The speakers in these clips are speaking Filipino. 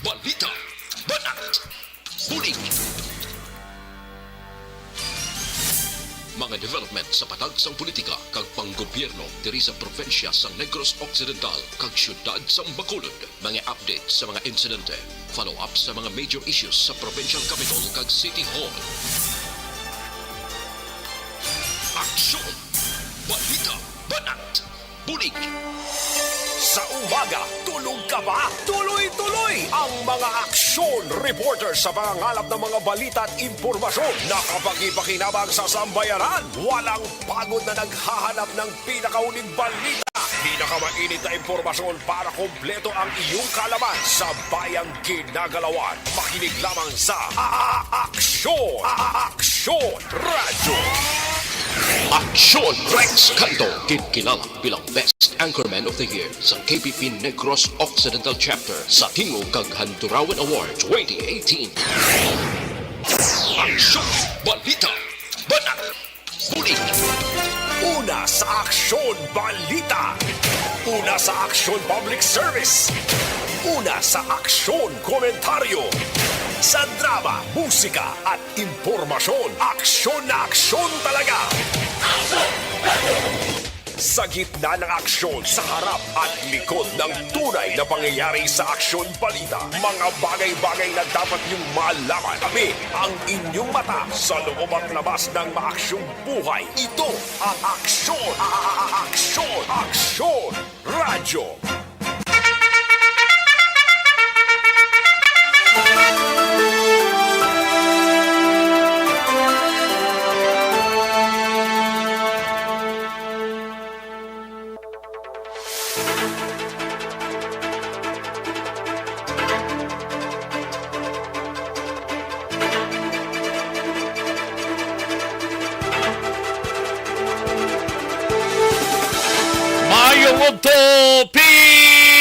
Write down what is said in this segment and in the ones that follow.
balita, banat, huling. Mga development sa patagsang politika kag panggobyerno diri sa probinsya sa Negros Occidental kag syudad sa Bacolod. Mga update sa mga insidente, follow-up sa mga major issues sa provincial capital kag City Hall. Aksyon! Balita! Banat! Bulig! Sa umaga, tulog ka ba? Tuloy-tuloy ang mga aksyon reporter sa mga ngalap ng mga balita at impormasyon na kapag-ipakinabang sa sambayaran. Walang pagod na naghahanap ng pinakauling balita. Pinakamainit na impormasyon para kompleto ang iyong kalaman sa bayang kinagalawan. Makinig lamang sa Aksyon! Aksyon Radio! Aksyon Rex Canto, kinilala bilang Best Anchorman of the Year sa KPP Negros Occidental Chapter sa Tingog kag Handurawan Award 2018. Aksyon! Balita! Banat! Bulig! Una sa Aksyon Balita. Una sa Aksyon Public Service. Una sa Aksyon Komentaryo. Sa drama, musika at impormasyon, aksyon na aksyon talaga. Sa gitna ng aksyon, sa harap at likod ng tunay na pangyayari sa Aksyon Balita, mga bagay-bagay na dapat niyong malaman. Kami ang inyong mata sa loob at labas ng maaksyong buhay. Ito ang Aksyon! Aksyon! Aksyon! Radyo!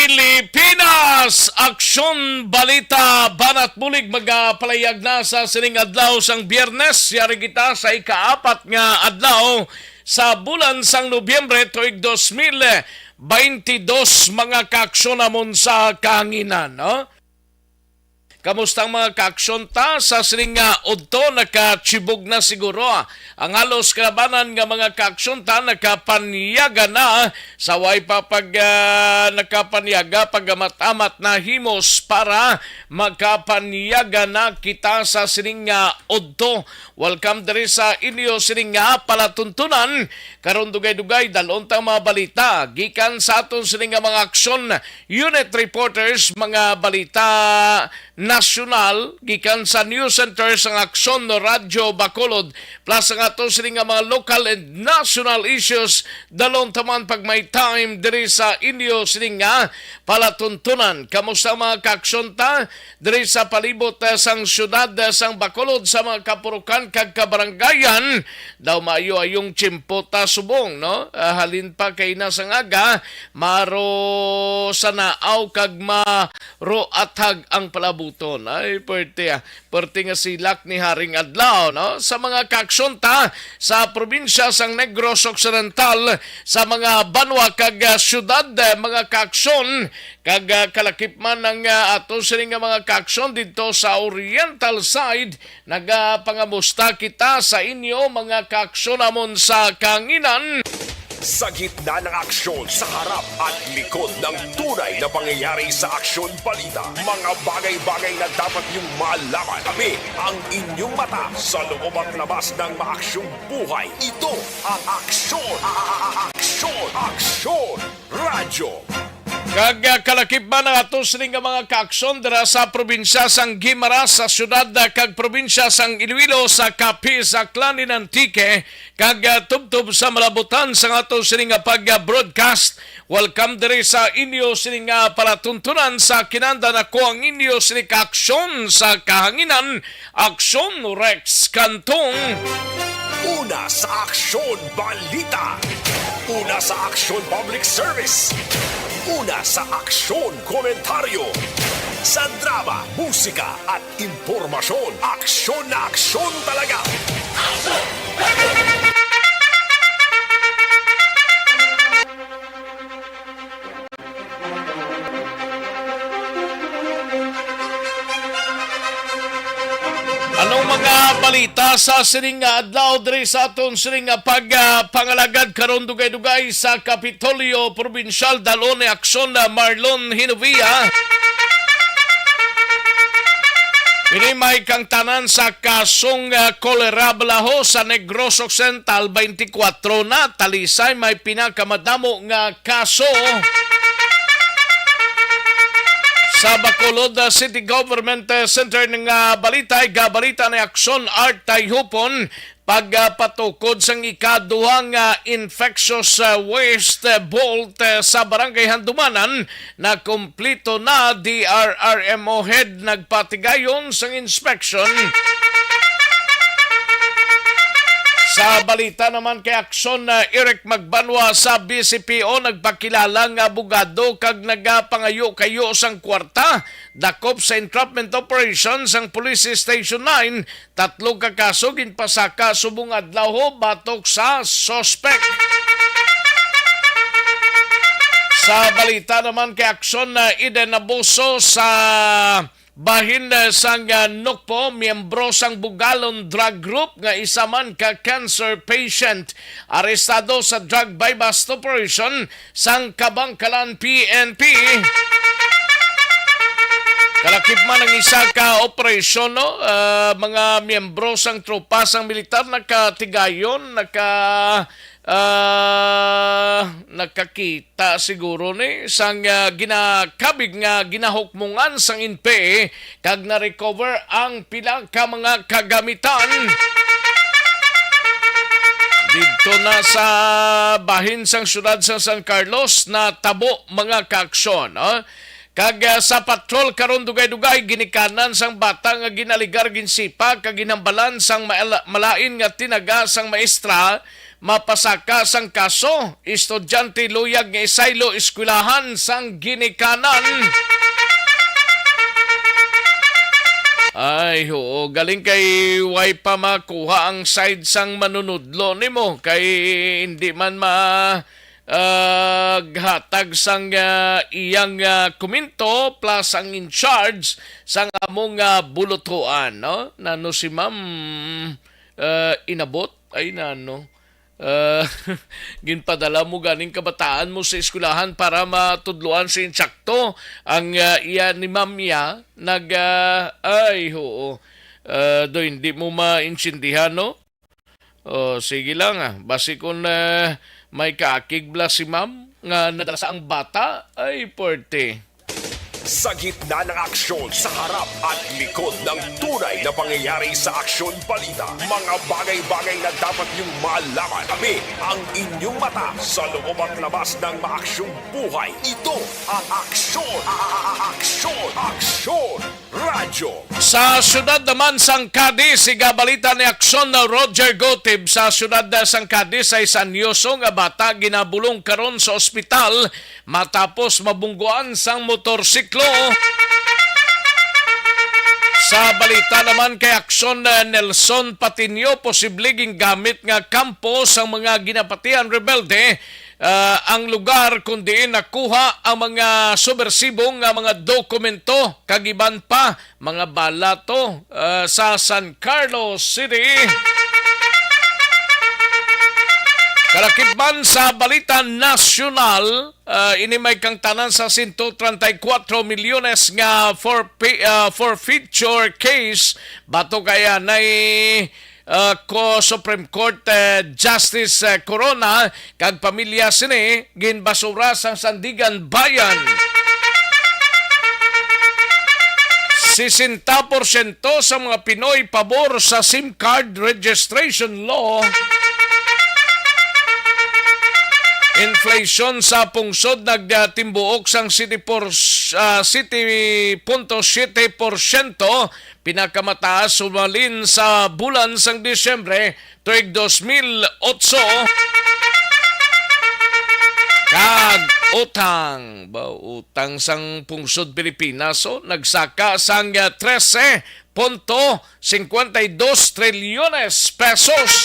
Pilipinas! Aksyon Balita Banat Bulig magapalayag na sa sining adlaw sang Biyernes. Yari kita sa ikaapat nga adlaw sa bulan sang Nobyembre tuig 2022 mga kaaksyon namon sa kahanginan, no? Kamusta ang mga kaaksyon ta sa sining nga udto nakachibog na siguro ang halos kalabanan nga mga kaaksyon ta nakapanyaga na sa way pa pag nakapanyaga pagamat-amat na himos para makapanyaga na kita sa sining nga udto. Welcome diri sa inyo sining nga palatuntunan karon dugay-dugay dalon tang mga balita gikan sa aton sining nga mga aksyon unit reporters, mga balita nasyonal gikan sa news center sa Aksyon no Radyo Bacolod plus ang ato sining nga mga local and national issues dalon taman pag may time diri sa inyo sining nga palatuntunan. Kamusta mga kaaksyon ta diri sa palibot sang syudad sang Bacolod sa mga kapurukan kag kabarangayan daw maayo ayong chimpota subong, no? Halin pa kay na sang aga maro sanaaw kag maro athag ang palabuton. Ay pwerte nga silak ni Haring Adlaw, no? Sa mga kaaksyon ta sa probinsya sang Negros Occidental sa mga banwa kag syudad, mga kaaksyon kag kalakip man ng ato sining mga kaaksyon dito sa Oriental side. Nagapangamusta kita sa inyo mga kaaksyon namon sa kanginan. Sa gitna ng aksyon, sa harap at likod ng tunay na pangyayari sa Aksyon Balita, mga bagay-bagay na dapat niyong malaman. Kami ang inyong mata sa loob at labas ng maaksyong buhay. Ito ang Aksyon! Aksyon! Aksyon! Radyo! Kag kalakip man ang ato sining nga mga kaaksyon dira sa probinsya sang Guimaras sa syudad kag probinsya sang Iloilo sa Capiz, Aklan ni Antique kag tubtob sa malabutan sa ato sining nga pag-broadcast. Welcome diri sa inyo sining nga palatuntunan sa kinanda nako ang inyo sining kaaksyon sa kahanginan. Aksyon Rex Cantong. Una sa Aksyon Balita. Una sa Aksyon Public Service. Una sa Aksyon Komentaryo. Sa drama, musika at impormasyon, aksyon na aksyon talaga. Sa balita sa sining nga adlaw diri sa aton sining nga pangalagad karon dugay-dugay sa Kapitolyo Provincial dalon ni aksyon na Marlon Hinovia. Inimay kang tanan sa kasong kolera balaho sa Negros Occidental 24 na talisay may pinakamadamo nga kaso. Sa Bacolod City Government Center ng balita, gabalita ni Aksyon Art Tayhupon pagpatukod sang ikaduhang infectious waste vault sa Barangay Handumanan na kumplito na DRRMO head nagpatigayon sang inspection. Sa balita naman kay Aksyon na Eric Magbanwa sa BCPO nagpakilala nga abogado kag nagapangayo kayo sang kwarta dakop sa entrapment operations sang Police Station 9 tatlo ka kaso ginpasaka subong adlaw batok sa suspect. Sa balita naman kay Aksyon na Eden Abuso sa bahin sang Nukpo, miyembro sang Bugalon Drug Group nga isa man ka cancer patient. Arestado sa drug buy-bust operation sang Kabangkalan PNP. Kalakip man ang isa ka operasyon, no? Mga miyembro sang tropa sang militar nakatigayon, nakakita siguro ni sang ginakabig nga ginahukmungan sang INPE kag na-recover ang pila ka mga kagamitan. Dito na sa bahin sang syudad sa San Carlos na tabo mga kaaksyon. Kag sa patrol karon dugay-dugay ginikanan sang bata nga ginaligar ginsipa kag ginambalan sang malain nga tinaga sang maestra mapasaka sang kaso. Estudyante luyag nga isaylo eskwelahan sang ginikanan. Ay, oo, galing kay way pa makuha ang side sang manunudlo nimo kay hindi man hatag sang iyang komento plus ang in charge sang among bulutuan, no? Nano si ma'am inabot ay nano ginpadala mo ganing kabataan mo sa eskwelahan para matudluan sa insakto ang iya ni ma'am ya ay oo do hindi mo maintindihan, no? Sige lang basi kung may kaakigla si ma'am nga nadala sa ang bata ay porte. Sa gitna ng aksyon, sa harap at likod ng tunay na pangyayari sa Aksyon Balita, mga bagay-bagay na dapat niyong malaman. Kami ang inyong mata sa loob at labas ng maaksyong buhay. Ito ang Aksyon! Aksyon! Aksyon! Radyo! Sa syudad naman sang Cadiz, igabalita ni Aksyon na Roger Gotib sa syudad sang Cadiz ay sanyoso nga bata ginabulong karon sa ospital matapos mabungguan sang motorsiklo. Sa balita naman kay Aksyon na Nelson Patinio, posible gamit nga kampo sa mga ginapatian rebelde ang lugar kundi nakuha ang mga subversibong mga dokumento kagiban pa mga balato sa San Carlos City. Kalakitban sa balita nasyonal, inimay kang tanan sa 134 milyones nga forfeiture case bato kaya na Supreme Court Justice Corona kag pamilya sini ginbasura sa Sandigan Bayan. 60% sa mga Pinoy pabor sa SIM card registration law. Inflation sa pungsod nagtimbuok sang 7.7%, pinakamataas sumalin sa bulan sang Disyembre tuig 2008. Kag utang sang pungsod Pilipinas nagsaka sang 13.52 trilyones pesos.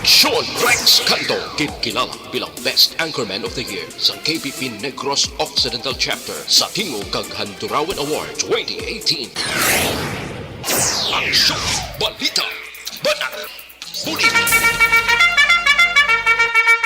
Sean Rex Canto, kilala bilang Best Anchorman of the Year sa KPP Negros Occidental Chapter sa Tingog kag Handurawan Award 2018. Aksyon, balita, banat, huli.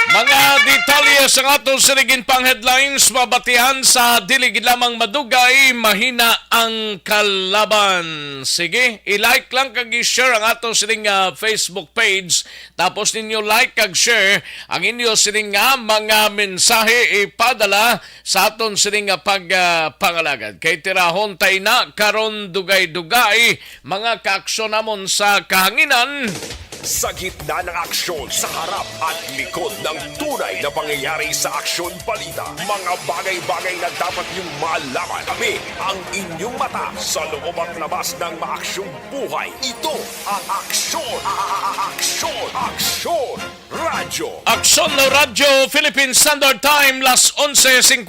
Mga detalye sa atong sinigin pang headlines, mabatihan sa diligid lamang madugay, mahina ang kalaban. Sige, i-like lang kag i-share ang atong sining Facebook page, tapos ninyo like kag share ang inyo sining mga mensahe ipadala sa aton sining pangalagad. Kay tirahon tay na karon dugay-dugay mga kaaksyon namon sa kahanginan. Sa gitna ng aksyon, sa harap at likod ng tunay na pangyayari sa aksyon balita, mga bagay-bagay na dapat niyong malaman. Kami ang inyong mata sa loob at labas ng maaksyong buhay. Ito ang aksyon! Aksyon! Aksyon! Radyo! Aksyon no Radyo, Philippine Standard Time, las 11:58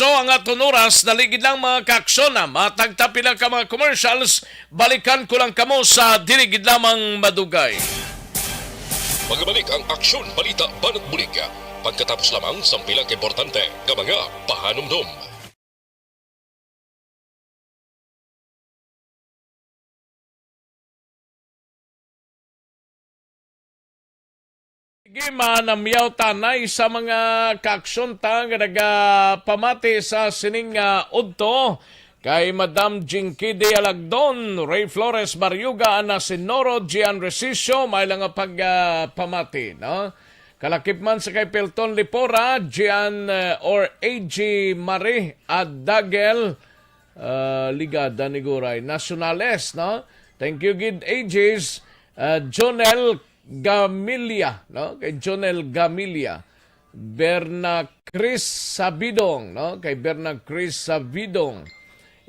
ang aton oras. Naligid lang mga kaaksyon na matagtapi lang ka mga commercials. Balikan ko lang kamo sa diligid lamang madugay. Magbalik ang aksyon, balita, banat bulig. Pagkatapos lamang sa pilang importante nga mga pahanumdum. Sige, manamyaw tanay sa mga kaaksyon ta nga nagapamati sa sining udto. Kay Madam Jinky de Alagdon, Ray Flores Barriuga, Ana Sinoro, Gian Resicio, may lang pamati, no? Kalakip man sa kay Pelton Lipora, Gian or AG Marie Adagel, Ligada ni Guray, Nacionales, no? Thank you, Gid Ages, Jonel Gamilia, no? Kay Jonel Gamilia, Berna Chris Sabidong, no? Kay Berna Chris Sabidong.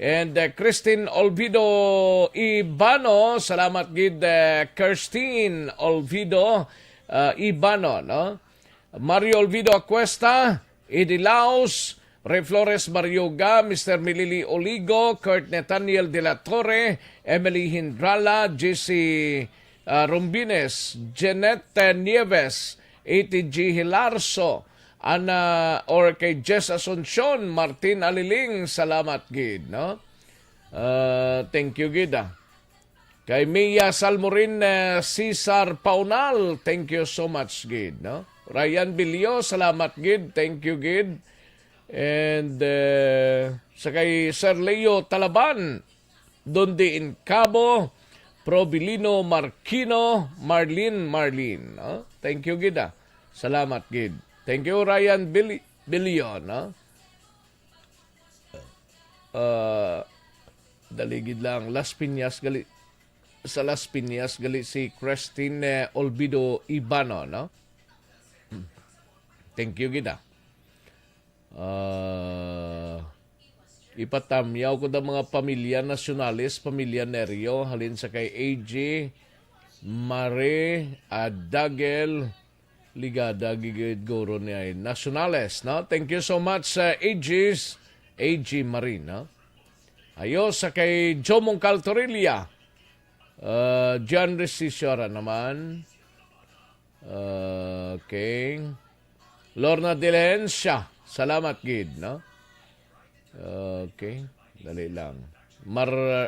And Christine Olvido Ibano, salamat gid Kirstine Olvido Ibano, no? Mario Olvido Acuesta, Idilaos, Ray Flores Barriuga, Mr. Milili Oligo, Kurt Nathaniel de la Torre, Emily Hindrala, JC Rombines, Jeanette Nieves, ATG Hilarso, Ana or kay Jess Asuncion, Martin Aliling, salamat gid, no? Thank you gid. Kay Mia Salmorin, Cesar Paunal, thank you so much gid, no? Ryan Bilio, salamat gid, thank you gid. And sa kay Sir Leo Talaban, Dondi in Cabo, Probilino Marquino, Marlene, no? Thank you gid. Salamat gid. Thank you, Ryan Billion. No? Daligid lang. Las Piñas gali. Sa Las Piñas gali si Christine Olvido Ibano. No? Thank you, gida. Ipatamyaw ko da mga pamilya nasionalis, pamilya Nerio, halin sa kay AJ, Mare, Adagel, Ligada gigid guro niya Nacionales, no? Thank you so much sa AG Marine, no? Ayo sa kay Jomong Caltorilia, John Resisiora naman. Okay. Lorna Dilencia, salamat gid, no? Okay, dali lang.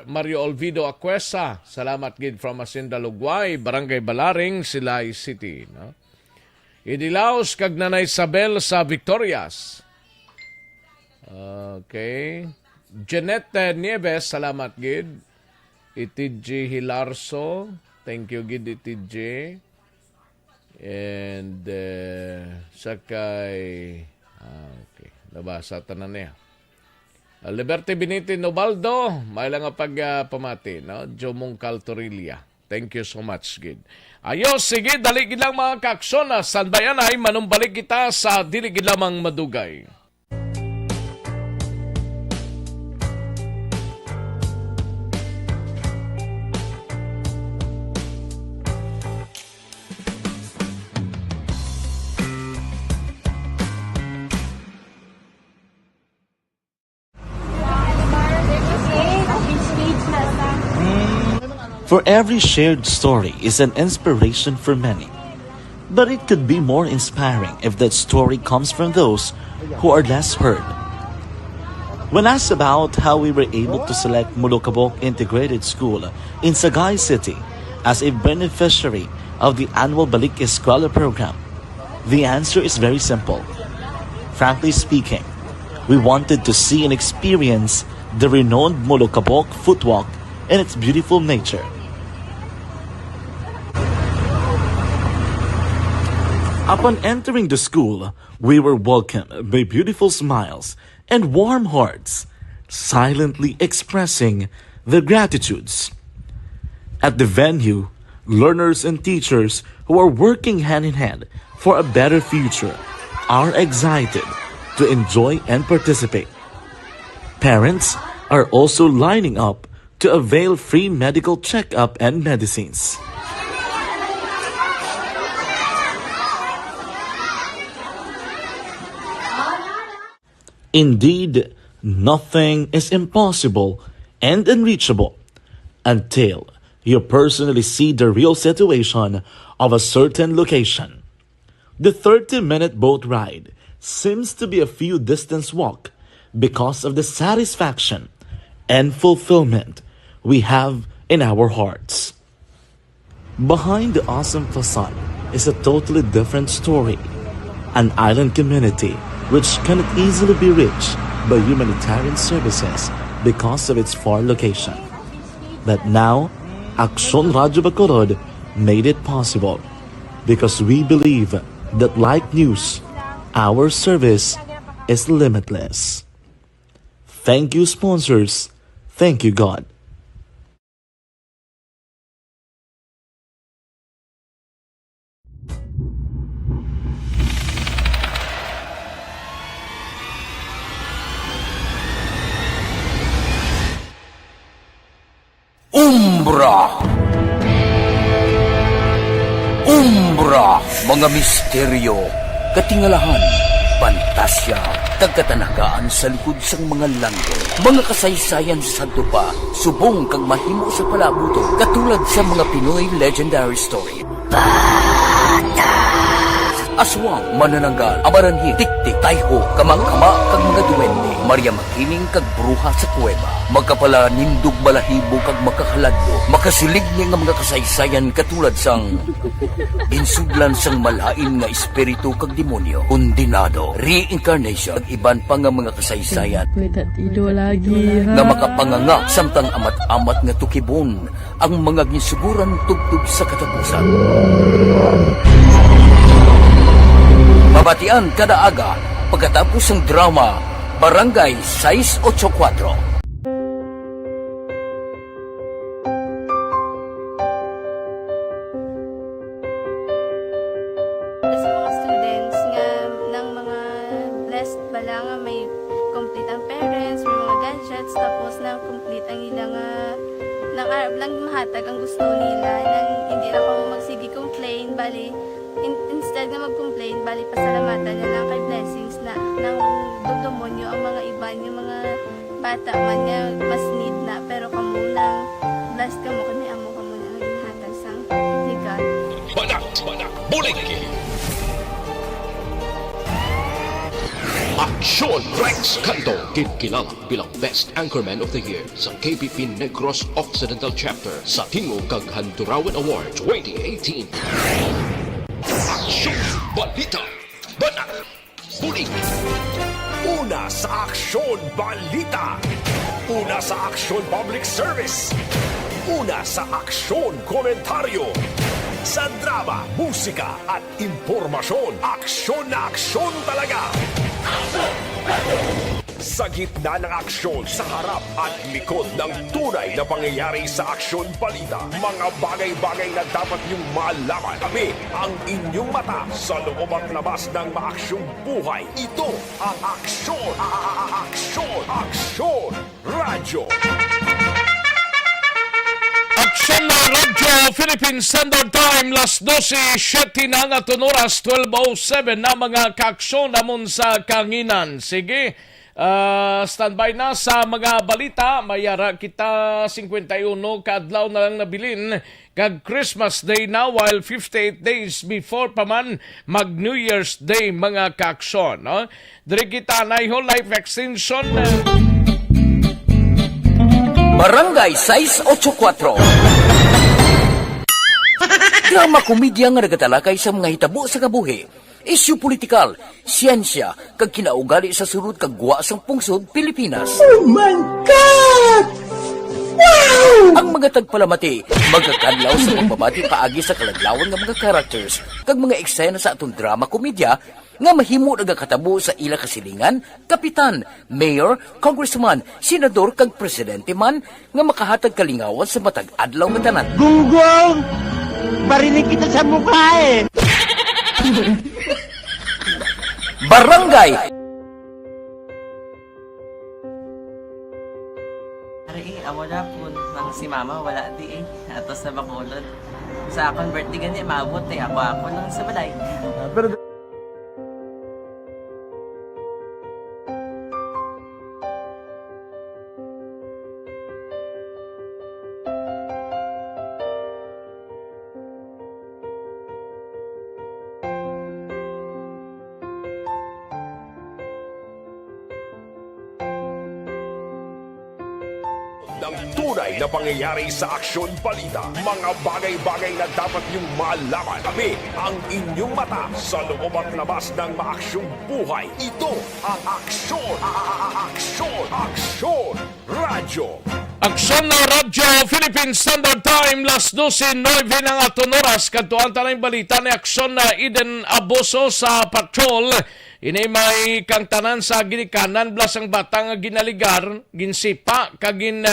Mario Olvido Acuesa, salamat gid from Hacienda Lugway, Barangay Balaring, Silay City, no? Idilaos kag Nanay Isabel sa Victorias. Okay. Jeanette Nieves, salamat gid. Itidji Hilarso, thank you gid Itidji. And sakay okay, nabasa tanan niya. Liberty Beniti Nobaldo, may lang pagpamati, no? Jomong Caltorilia. Thank you so much, gid. Ayos, sige, daligid lang mga kaaksyon na sanbayan ay manumbalik kita sa diligid lamang madugay. For every shared story is an inspiration for many. But it could be more inspiring if that story comes from those who are less heard. When asked about how we were able to select Mulukabok Integrated School in Sagay City as a beneficiary of the annual Balik Eskwela program, the answer is very simple. Frankly speaking, we wanted to see and experience the renowned Mulukabok footwalk and its beautiful nature. Upon entering the school, we were welcomed by beautiful smiles and warm hearts, silently expressing their gratitudes. At the venue, learners and teachers who are working hand in hand for a better future are excited to enjoy and participate. Parents are also lining up to avail free medical checkup and medicines. Indeed, nothing is impossible and unreachable until you personally see the real situation of a certain location. The 30-minute boat ride seems to be a few distance walk because of the satisfaction and fulfillment we have in our hearts. Behind the awesome facade is a totally different story. An island community which cannot easily be reached by humanitarian services because of its far location. But now, Aksyon Radyo Bacolod made it possible because we believe that like news, our service is limitless. Thank you, sponsors. Thank you, God. Umbra, mga misteryo, katingalahan, pantasya, tagkatanakaan sa likod sang mga lando, mga kasaysayan sa dupa, subong kag mahimo sa palabuto, katulad sa mga Pinoy legendary story. Aswang, manananggal, amaranhit, tiktik, tayho, kamang-kama, kag mga duwende, Maria Makining kag bruha sa kuweba, magkapala nindog balahibo kag makahaladlo, makasilig niya nga mga kasaysayan katulad sang ginsudlan sang malain nga espiritu kag demonyo, kondinado, reincarnation, kag iban pa nga mga kasaysayan nga makapanganga samtang amat-amat nga tukibon ang mga ginsuguran tugtog sa katapusan. Mabatian kada aga pagkatapos ng drama Barangay 684. Sa mga students nga ng mga blessed bala nga may complete ang parents, may mga gadgets, tapos na complete ang ilang ng arab lang mahatag ang gusto nila nang hindi na ako magsigi complain bali instead na mag-complain, bali pasalamatan niya lang kay blessings na nang demonyo ang mga iban, yung mga bata man niya mas need na, pero kamo lang blessed ka mo kami amo kamo na ginhatag sang ni God. Banak, bulig! Aksyon Rex Canto, kilala bilang Best Anchorman of the Year sa KBP Negros Occidental Chapter sa Tingog kag Handurawan Award 2018. Aksyon Balita, Banak, bulig! Una sa Aksyon Balita. Una sa Aksyon Public Service. Una sa Aksyon Komentaryo. Sa drama, musika at impormasyon, aksyon na aksyon talaga. Sa gitna ng aksyon, sa harap at likod ng tunay na pangyayari sa Aksyon Balita, mga bagay-bagay na dapat niyong malaman. Kami ang inyong mata sa loob at labas ng maaksyong buhay. Ito ang Aksyon! Aksyon Radyo! Aksyon na Radyo Philippine Standard Time, las 12:07 na nga tunuras, 12:07 na mga kaaksyon namon sa kanginan. Sige, Standby na sa mga balita. Mayara kita 51 kaadlaw na lang nabilin kag Christmas Day na while 58 days before pa man mag New Year's Day mga kaaksyon. No? Diri kita na life extension. Barangay 684. Drama komedya nga nagatalakay sa mga hitabo sa kabuhi, isyu politikal, siyensya, kag kinaugali sa surut kag guwa sang pungsod Pilipinas. Oh my God! Wow! Ang mga tagpalamati, magkakadlaw sa pagbabati paagi sa kalaglawan ng mga characters kag mga eksena sa atong drama komedya nga mahimo nagakatabo sa ila kasilingan, kapitan, mayor, congressman, senador kag presidente man nga makahatag kalingawan sa matag adlaw nga tanan. Gunggong! Barinig kita sa mukha eh! Barangay Ari, amo na po. Nang si mama, wala di eh. Atos na bakulod. Sa akong birthday gani, maabot eh. Ako lang sa balay. Ng tunay na pangyayari sa aksyon balita. Mga bagay-bagay na dapat niyong malaman. Kami ang inyong mata sa loob at labas ng maaksyong buhay. Ito ang Aksyon! Aksyon! Aksyon! Radyo! Aksyon na Radyo Philippine Standard Time las 12:09 ng aton oras kadtuan tanay balita ni Aksyon na Eden Abuso sa patrol. Ini may kang tanan sa ginikanan blas ang batang ginaligar, ginsipa kagin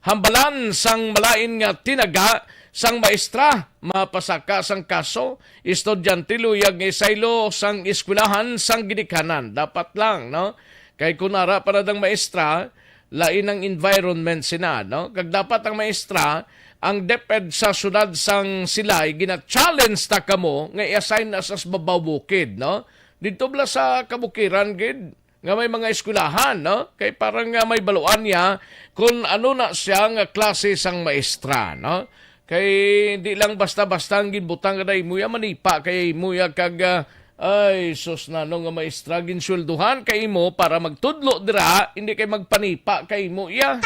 hambalan sang malain nga tinaga sang maestra mapasaka sang kaso estudyante luyag isaylo sang eskwelahan sang ginikanan. Dapat lang no kay kunara para dang maestra lain ang environment sina no kag dapat ang maestra ang DepEd sa syudad sang Silay gina-challenge ta kamo nga i-assign na sa babawbukid no dito bla sa kabukiran gid nga may mga eskwelahan no kay parang nga may baluan niya kung ano na siya nga klase sang maestra no kay di lang basta-basta ang ginbutang kada imuya manipa kay imuya kag ay sus na no nga maestra ginswelduhan kay imo para magtudlo dira hindi kay magpanipa kay imo ya.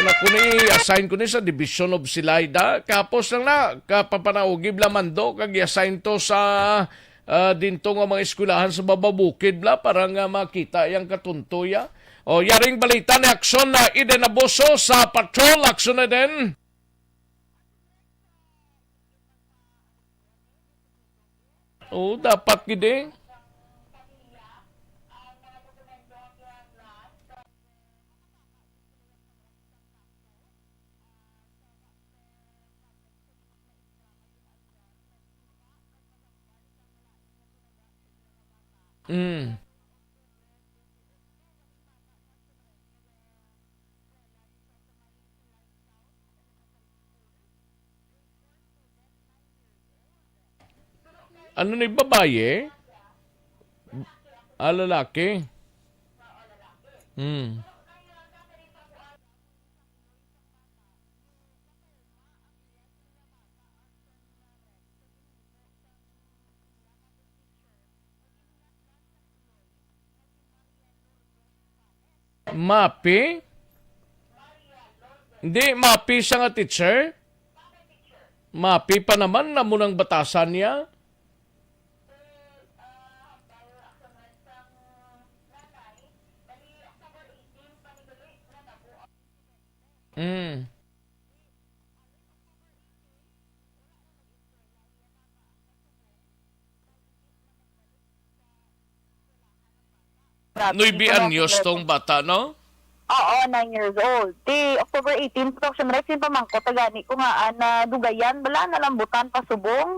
Una ko ni assign ko ni sa Division of Silayda. Kapos lang na. Kapapanaugib lamando. Kag assign to sa dinto nga mga eskwelahan sa bababukid bla para nga makita yung katuntuya. O yaring balita ni Aksyon na Eden Abuso sa patrol. Aksyon na din. O dapat gide. Ano ni babaye? Lalaki? Mapi? Hindi, mapi siya nga teacher? Mapi pa naman na munang batasan niya? Nuibi anyos tong bata, no? Oo, 9 years old. Di October 18, production resin pamangko, tagani ko nga na dugayan, bala na lambutan pasubong.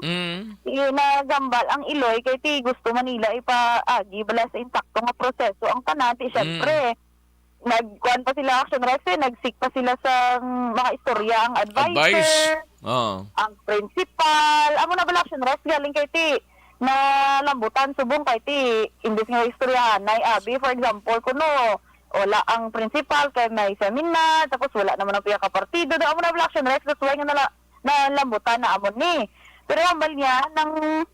Nagambal ang iloy, kay ti gusto Manila ipaagi, bala sa intakto nga proseso. Ang tanati, syempre, nagkuhan pa sila action resin, nagsik pa sila sa mga istorya, ang advisor, ang principal, amo na bala action resin, galing kay ti na lambutan subong kay ti imbis nga istoryahan nay abi for example kuno wala ang principal kay may seminar tapos wala naman ang piyaka partido do amo na action rights that's why nga na lambutan na amon ni pero ambal niya ng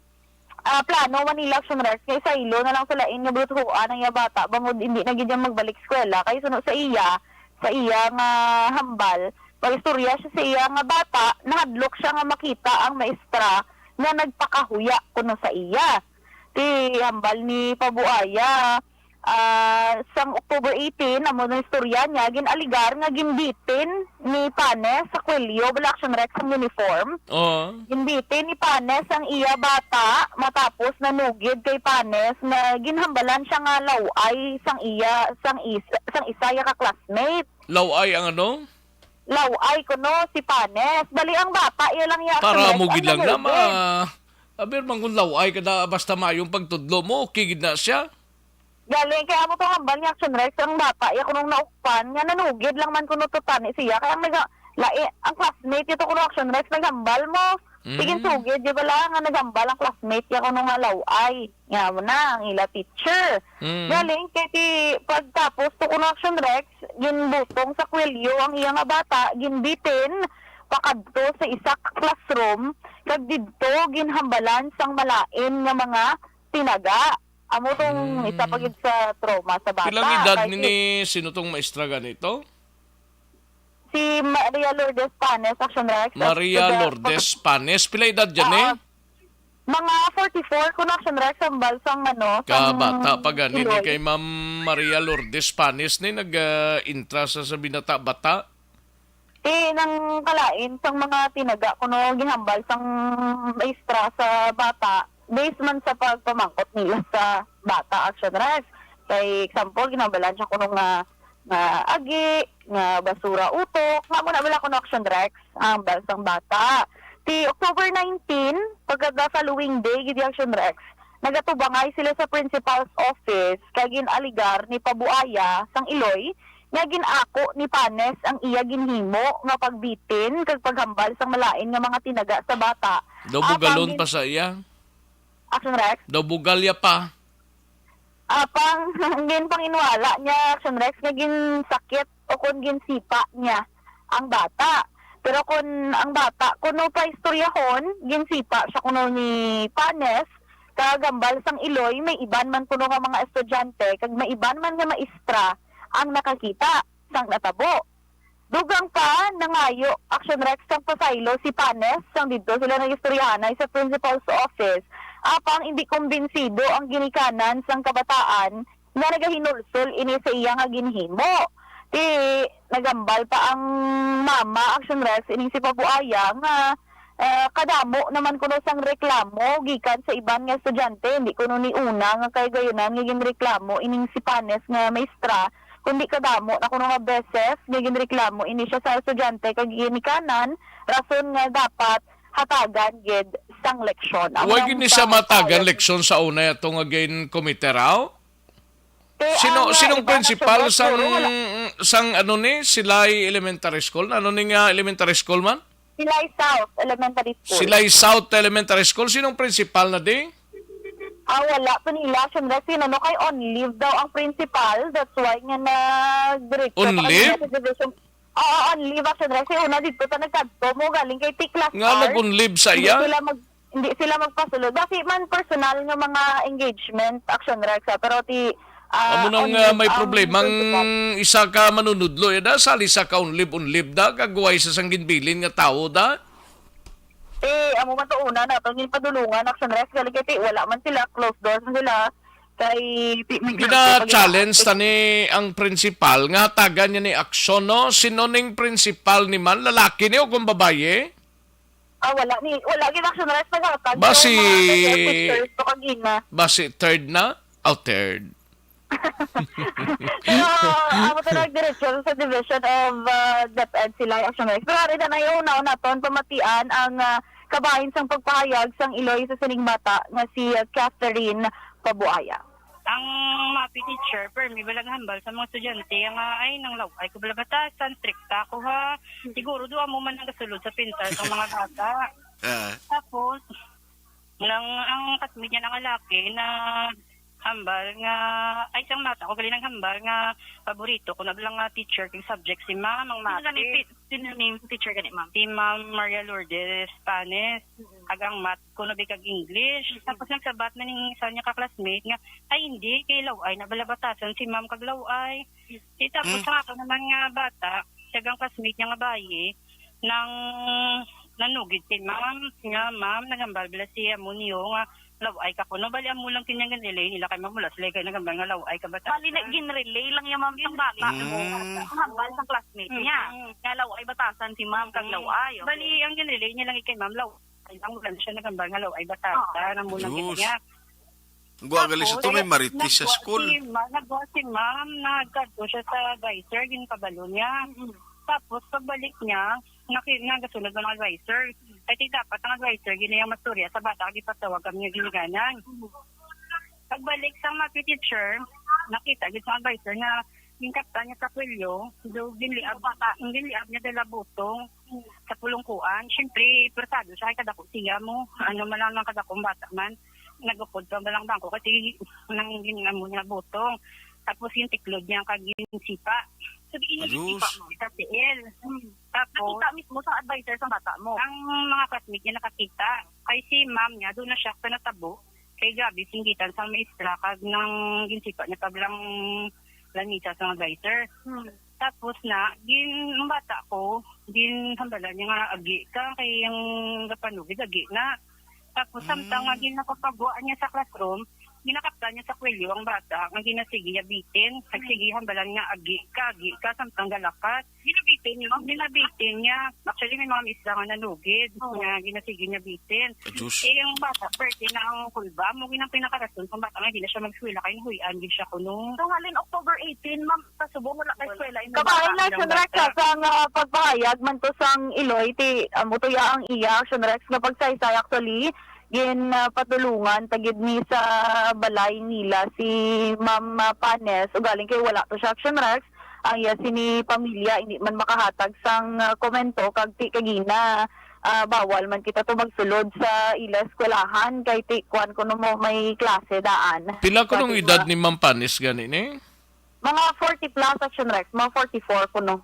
plano Manila Action Rights kay sa ilo na lang sila nga brutuan ang iya bata bangod hindi na gid magbalik eskwela kay suno sa iya nga hambal pagistorya siya sa iya nga bata nahadlok siya nga makita ang maestra nga nagpakahuya kuno sa iya. Ti hambal ni Pabuaya sang October 18 amo na istorya niya ginaligar nga gimbitin ni Panes sa kwelyo bala Action Rex ang uniform. Gimbitin ni Panes ang iya bata matapos nanugid kay Panes na ginhambalan siya nga laway sang isa ya ka classmate. Laway ang ano? Laway kuno si Panes. Bali ang bata, iya lang ya. Para mo gid lang na aber man kung laway kada basta mayong pagtudlo mo, okay gid na siya. Galing kaya mo to hambal ni Action Rex ang bata, iya kunong naukpan, nga nanugid lang man kuno to tani siya. Kaya ang classmate ito kuno Action Rex naghambal mo. Tigin sugid, di ba lang nga naghambal ang classmate ya kuno nga laway. Nga mo na, ang ila teacher. Galing kaya ti pagtapos to kuno Action Rex, ginbutong sa kwelyo ang iya nga bata, ginbitin, pakadto sa isa classroom, kag didto ginhambalan sang malain nga mga tinaga. Amo tong isa pagid sa trauma sa bata. Ilang edad ni sino tong maestra ganito? Si Maria Lourdes Panes, Action Rex. Maria Lourdes Panes. Pila edad dyan eh? Mga 44 kung Action Rex ang balsang ano. Kabata pa ganin ni kay Ma'am Maria Lourdes Panes ni nag-intra sa binata-bata. Nang kalain sang mga tinaga kuno ginhambal sang maestra sa bata based man sa pagpamangkot nila sa bata Action Rex. Kay example ginhambalan siya kuno nga agi, nga basura utok, nga muna wala kuno Action Rex ang balsang bata. Ti October 19, pagka following day gid Action Rex, nagatubangay sila sa principal's office kay ginaligar ni Pabuaya sang Iloy nga ginako ni Panes ang iya ginhimo nga pagbitin kag paghambal sang malain nga mga tinaga sa bata. Daw bugalon pa sa iya. Action Rex? Daw bugalya pa. Apang gin panginwala niya Action Rex nga ginsakit o kun ginsipa niya ang bata. Pero kun ang bata kuno pa istoryahon, ginsipa siya kuno ni Panes kagambal sang Iloy may iban man kuno nga mga estudyante kag may iban man nga maestra ang nakakita sang natabo. Dugang pa nangayo Action Rex sang pasaylo si Panes sang didto sila nagistoryahanay sa principal's office. Apang hindi kumbinsido ang ginikanan sang kabataan nga nagahinulsol ini sa iya nga ginhimo. Nagambal pa ang mama Action Rex ini si Pabuaya nga kadamo naman kuno sang reklamo gikan sa iban nga estudyante hindi kuno ni una nga kay gayunan nga ginreklamo ining si Panes nga maestra kundi kadamo na kuno nga beses nga ginreklamo ini siya sa estudyante kag ginikanan rason nga dapat hatagan gid sang leksyon. Wa gid ni siya matagan leksyon sa una atong again komite raw? Sinong principal sang ano ni Silay Elementary School? Ano ni nga elementary school man? Silay South Elementary School. Silay South Elementary School. Sinong principal na di? Wala pa nila. Siyempre, no, kay on leave daw ang principal. That's why nga nag-direct. On leave? On leave. Siyempre, kasi una dito ta nagkadto mo galing kay T-Class Nga nag-on leave sa iya? Hindi sila magpasulod. Kasi man personal nga mga engagement, Action Rex. Pero amo nang may problema ang isa ka manunudlo da sali sa ka on leave da kagway sa sanggin bilin nga tao da amo man to una na to padulungan Action Rex gali kay wala man sila closed doors man sila kay gina-challenge tani ang principal nga tagan niya ni aksyon no sino ning principal ni man lalaki ni o kung babaye wala gid Action Rex naghatag basi third na third. Pero ako to nag-direction sa Division of DepEd sila Action Rex. Pero rin na yung naton pamatian ang kabahin sang pagpahayag sang Iloy sa sining bata nga si Catherine Pabuaya. Ang MAPI teacher, permi balang hambal sa mga estudyante, ay nang laway ko balagata, santrikta ko ha. Siguro doon mo man ang kasulod sa pintal ng mga bata. Tapos, ang kasmid niya ng lalaki na hambal nga ay isang mata ko gali ng hambal nga paborito ko naglang nga teacher kay subject si ma'am ang mate. Sino name teacher gani ma'am? Si Ma'am Maria Lourdes Panes. Agang mat ko no bikag English. Tapos nagsabat na ning isa niya ka-classmate nga ay hindi kay laway na balabatasan si ma'am kag laway. Tapos sa ako naman nga bata, sagang classmate niya nga bayi nang nanugid si ma'am nga ma'am nagambal bila siya mo niyo nga laway ka kuno bali amo lang kinyang relay nila kay mamulas lay kay nagambal nga laway ka bata. Bali na gin-relay lang yung ma'am sang bata. Ang hambal sa classmate niya. Nga laway batasan si ma'am kag laway. Bali ang gin-relay niya lang kay ma'am laway. Ang ulan siya nagambal nga laway batasan ang mulang kinya. Guwagali sa to may maritis sa school. Nagwa si ma'am, nagkadto siya sa advisor, ginpabalo niya. Tapos pagbalik niya, nagasunod ng advisor. Kasi dapat ang advisor, ginayang masturya sa bata, di patawag kami nga giniganan. Pagbalik sa mga teacher, nakita gid sa advisor na yung kapta niya sa kwelyo, do ginliab niya dala butong sa pulungkuan. Siyempre, persado siya, kadako siya mo. Ano man lang ng kadakong bata man. Nagupod pa ba lang bangko kasi nang ginamo niya butong. Tapos yung tiklod niya kaging sipa. Sabihin niya yung sipa mo, itatil. Tapos, nakita mismo sa advisor sa bata mo. Ang mga classmate niya nakakita. Kay si ma'am niya, doon na siya sa natabo. Kay gabi, singgitan sa maestra kag nang ginsipa niya paglang lanisa sa advisor. Tapos na, ang bata ko, hambalan niya nga agi ka, kay yung gapanugid, agi na. Tapos samtang nga ginapapagawa niya sa classroom, ginakapta niya sa kwelyo ang bata, ang ginasigi niya bitin, nagsigi hambalan nga agi ka, samtang galakat. Ginabitin niya, ginabitin niya. Actually, may mga isla nga nanugid, nga ginasigi niya bitin. Yung bata, birthday na ang kulba, mo ginang pinakarason, kung bata nga, hindi na siya magswila, kaya huyan, hindi siya kuno. So, halin October 18, ma'am, pasubong wala kay eskwela. Kabahay na, Rex, sang pagpahayag man to sang Iloy, mutuya ang iya, Rex, na pagsaysay actually, patulungan tagid ni sa balay nila si Ma'am Panes o galing kay wala to siya Action Rex ang sini pamilya hindi man makahatag sang komento kag ti kagina bawal man kita to magsulod sa ila eskwelahan kay ti kuan kuno mo may klase daan. Pila ko nung edad ni Ma'am Panis gani ni? Mga 40 plus Action Rex, mga 44 kuno.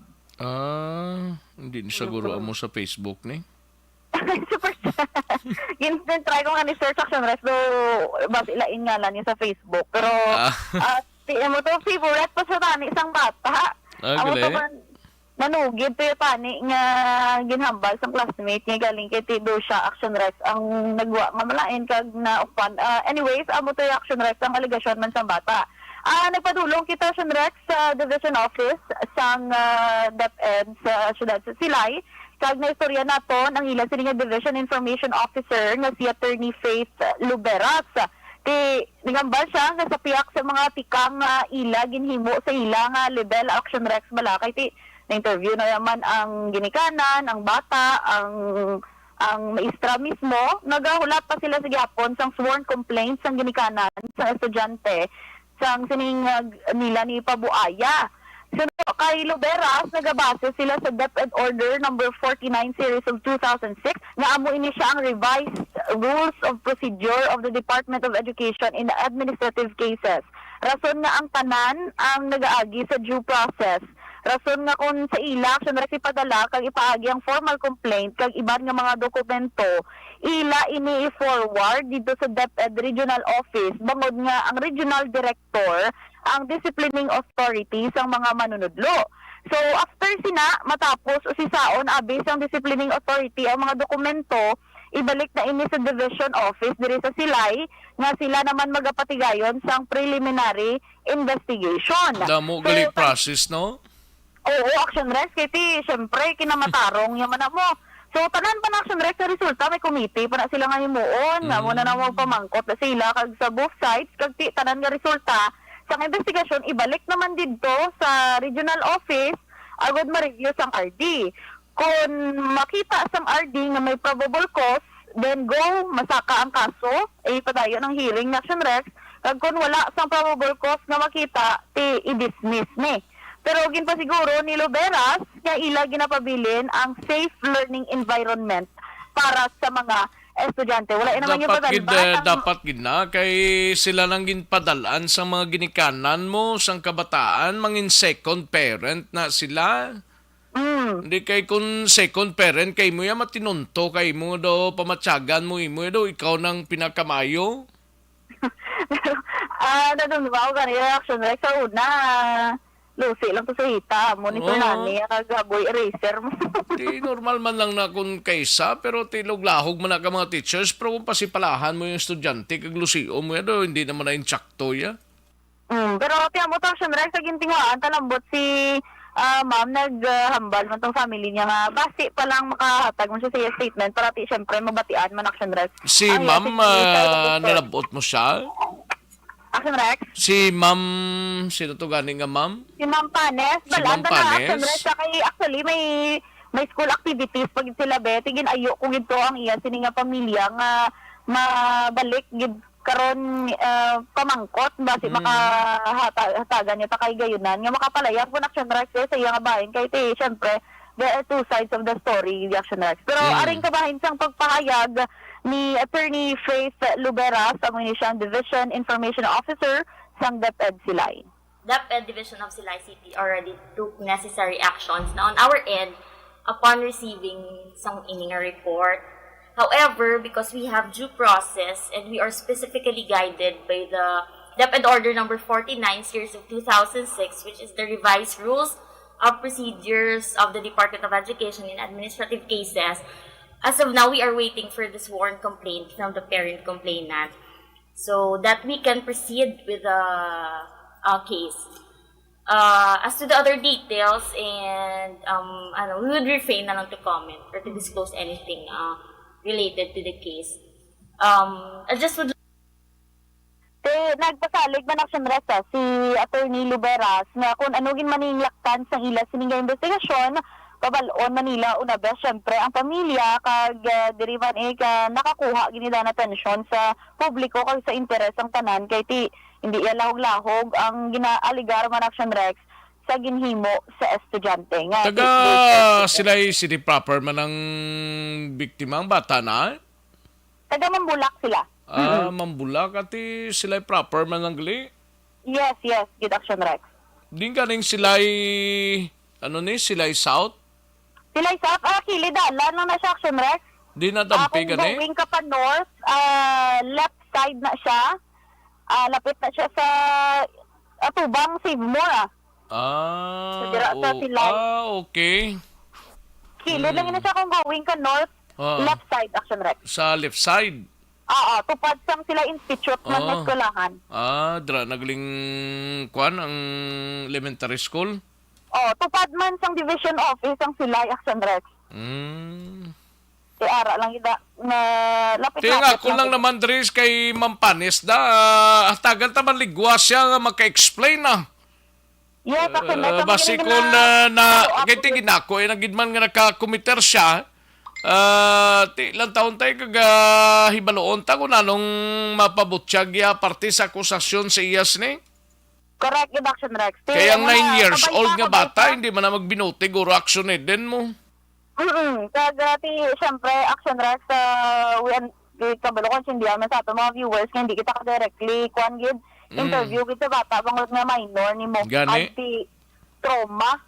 Hindi siguro amo sa Facebook ni. Super. Try ko nga ni search Action Rex do bas ilain nga lang niya sa Facebook. Pero mo to favorite pa sa tani isang bata. Amo to man nanugid to tani nga ginhambal sa classmate niya galing kay Tido siya Action Rex ang nagwa nga malain kag na upan. Anyways, amo to Action Rex ang aligasyon man sa bata. Nagpadulong kita Action Rex sa Division Office sang DepEd sa siyudad sa Silay. Kag na istorya naton ang ilan sa Division Information Officer nga si Attorney Faith Luberas. Ningambal siya nga sa piyak sa mga tikang ila ginhimo sa ila nga level Action Rex Balakay. Na-interview na naman ang ginikanan, ang bata, ang maestra mismo. Nagahulat pa sila sa gihapon sang sworn complaints sang ginikanan sa estudyante sang sining nila ni Pabuaya. So, kay Luberas, nagabase sila sa DepEd Order number 49 series of 2006 nga amo ini siya ang revised rules of procedure of the Department of Education in administrative cases. Rason nga ang tanan ang nagaagi sa due process. Rason nga kung sa ila, siya na ipadala kag ipaagi ang formal complaint kag iban nga mga dokumento, ila ini i-forward dito sa DepEd Regional Office bangod nga ang Regional Director ang disciplining authority sang mga manunudlo. So after sina matapos usisaon abis ang disciplining authority ang mga dokumento ibalik na ini sa division office diri sa Silay nga sila naman magapatigayon sang preliminary investigation. Damo gali process no? Oo, Action Rex kay syempre kinamatarong yaman mo. So tanan pa na Action Rex sa resulta may committee pa na sila nga himuon nga muna na mo pamangkot na sila kag sa both sides kag tanan nga resulta sa investigasyon, ibalik naman dito sa regional office agad ma-review sang RD. Kung makita sang RD na may probable cause, then go, masaka ang kaso, padayon ng hearing na Action Rex. Kag kung wala sang probable cause na makita, i-dismiss ni. Pero ginpa siguro ni Luberas, nga ila ginapabilin ang safe learning environment para sa mga estudyante. Wala naman yung padalban. Dapat gid na kay sila nang ginpadalaan sa mga ginikanan mo sang kabataan, mangin second parent na sila. Hindi kay kung second parent kay mo ya matinunto kay mo do pamatyagan mo imo do ikaw nang pinakamayo. Nadumba ko ganyan action like sa una. Lucy lang to sa hita. Monitor nani, kagaboy eraser mo. Di normal man lang na kung kaysa, pero tilog-lahog man na ka mga teachers, pero kung pasipalahan mo yung estudyante, kaglusio mo yan, hindi naman na insakto ya. Pero tiyan mo to, syempre, sa gintinguan, talambot si ma'am, naghambal man tong family niya nga, basi pa lang makahatag mo siya sa statement, para syempre, mabatian man action Rex. Si ma'am, nalabot mo siya? Action Rex? Si ma'am, sino to ganing nga ma'am? Si Ma'am Panes. Si Ma'am Panes? Actually, may school activities pag sila be. Tigin ayo kung ito ang iya sininga pamilya nga mabalik gid karon pamangkot basi makahatagan niya ta kay gayunan nga makapalayag po action Rex sa iya nga bahin kay ti syempre there are two sides of the story the action Rex. Pero aring kabahin sang pagpahayag ni Attorney Faith Luberas, ang siyang Division Information Officer sang DepEd Silay. DepEd Division of Silay City already took necessary actions na on our end upon receiving some ining report. However, because we have due process and we are specifically guided by the DepEd Order number 49 series of 2006, which is the revised rules of procedures of the Department of Education in administrative cases. As of now, we are waiting for the sworn complaint from the parent complainant so that we can proceed with the case. As to the other details, and we would refrain na lang to comment or to disclose anything related to the case. I just would nagpasalig man action resta si Attorney Luberas nga kung ano gin maninglaktan sa ila sininga investigasyon pabalon Manila una best syempre ang pamilya kag diriman nakakuha ginida na tensyon sa publiko kag sa interes ang tanan kay ti hindi lahog-lahog ang ginaaligar man action Rex sa ginhimo sa estudyante nga taga sila city proper man ang biktima ang bata na taga Mambulak sila. Mambulak ati sila proper man ang gali. Yes, good action Rex. Din ganing sila sila South. Sila South, kilidala na siya action Rex. Di na dampi gani? Kung going ka pa north, left side na siya. Lapit na siya sa Atubang, Sivmore. Okay. Kilid lang na siya kung going ka north, left side action Rex. Sa left side? Tupad sang sila institute ng eskulahan. Nagaling kwan ang elementary school? Tupad man sang division office ang Silay Action Rex. Ara lang ida na lapit. Tinga ko lang naman Dres kay Ma'am Panes tagal ta man ligwas siya nga maka-explain na. Yes, Action Rex. Basi kung kay tingin ako nagidman nga naka-committer siya. Ilang taon tayo hibaloon ta kung anong mapabutyag ya parte sa akusasyon sa iyas ni? Correct, good action Rex. Kaya 9 years old nga bata, hindi man na magbinutig o action din mo. Siyempre, action Rex, kabalo ko sindihan man sa ato mga viewers, hindi kita ka-directly, interview kita bata, bangot nga minor ni mo, anti-trauma.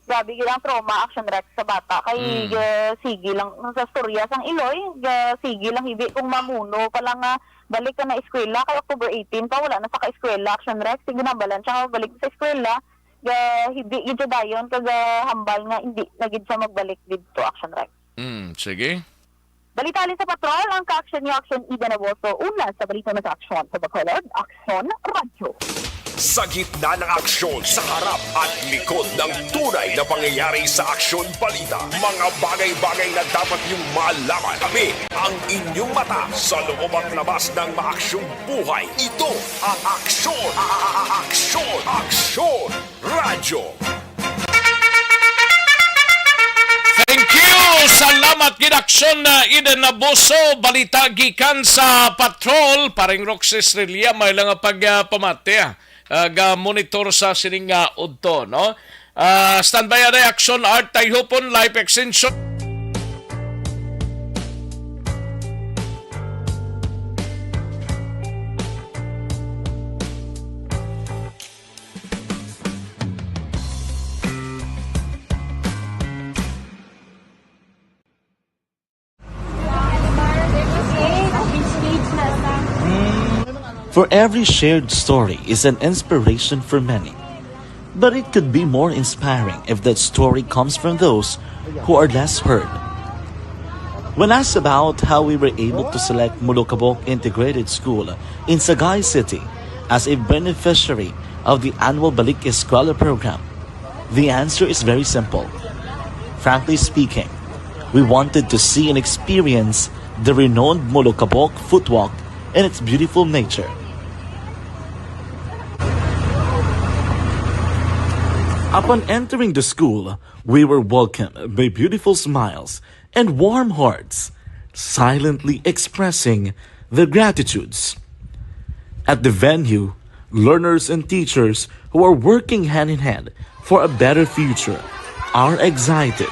Gabi gilang trauma action Rex sa bata kay sige lang sa storya sang Iloy sige lang hibi kung mamuno pa lang balik ka na eskwela kay October 18 pa wala na sa ka-eskwela action Rex sige na balan siya balik sa eskwela hibi gid dayon kag hambal nga hindi na gid siya magbalik didto action Rex. Sige. Balita sa patrol ang ka-action ni Action Ida Naboso una sa balita sa action sa Bacolod Action Radio. Sa gitna ng aksyon, sa harap at likod ng tunay na pangyayari sa aksyon balita. Mga bagay-bagay na dapat niyong malaman. Kami ang inyong mata sa loob at labas ng maaksyong buhay. Ito ang Aksyon! Aksyon! Aksyon! Radyo! Thank you! Salamat ginaksyon na Ida Naboso. Balita gikan sa patrol. Paring Roxy Estrella may lang pagpamate. Monitor sa sining udto, no? Standby na action art tayo hupon life extension. For every shared story is an inspiration for many. But it could be more inspiring if that story comes from those who are less heard. When asked about how we were able to select Mulukabok Integrated School in Sagay City as a beneficiary of the annual Balik Eskwela program, the answer is very simple. Frankly speaking, we wanted to see and experience the renowned Mulukabok footwalk in its beautiful nature. Upon entering the school, we were welcomed by beautiful smiles and warm hearts, silently expressing their gratitudes. At the venue, learners and teachers who are working hand in hand for a better future are excited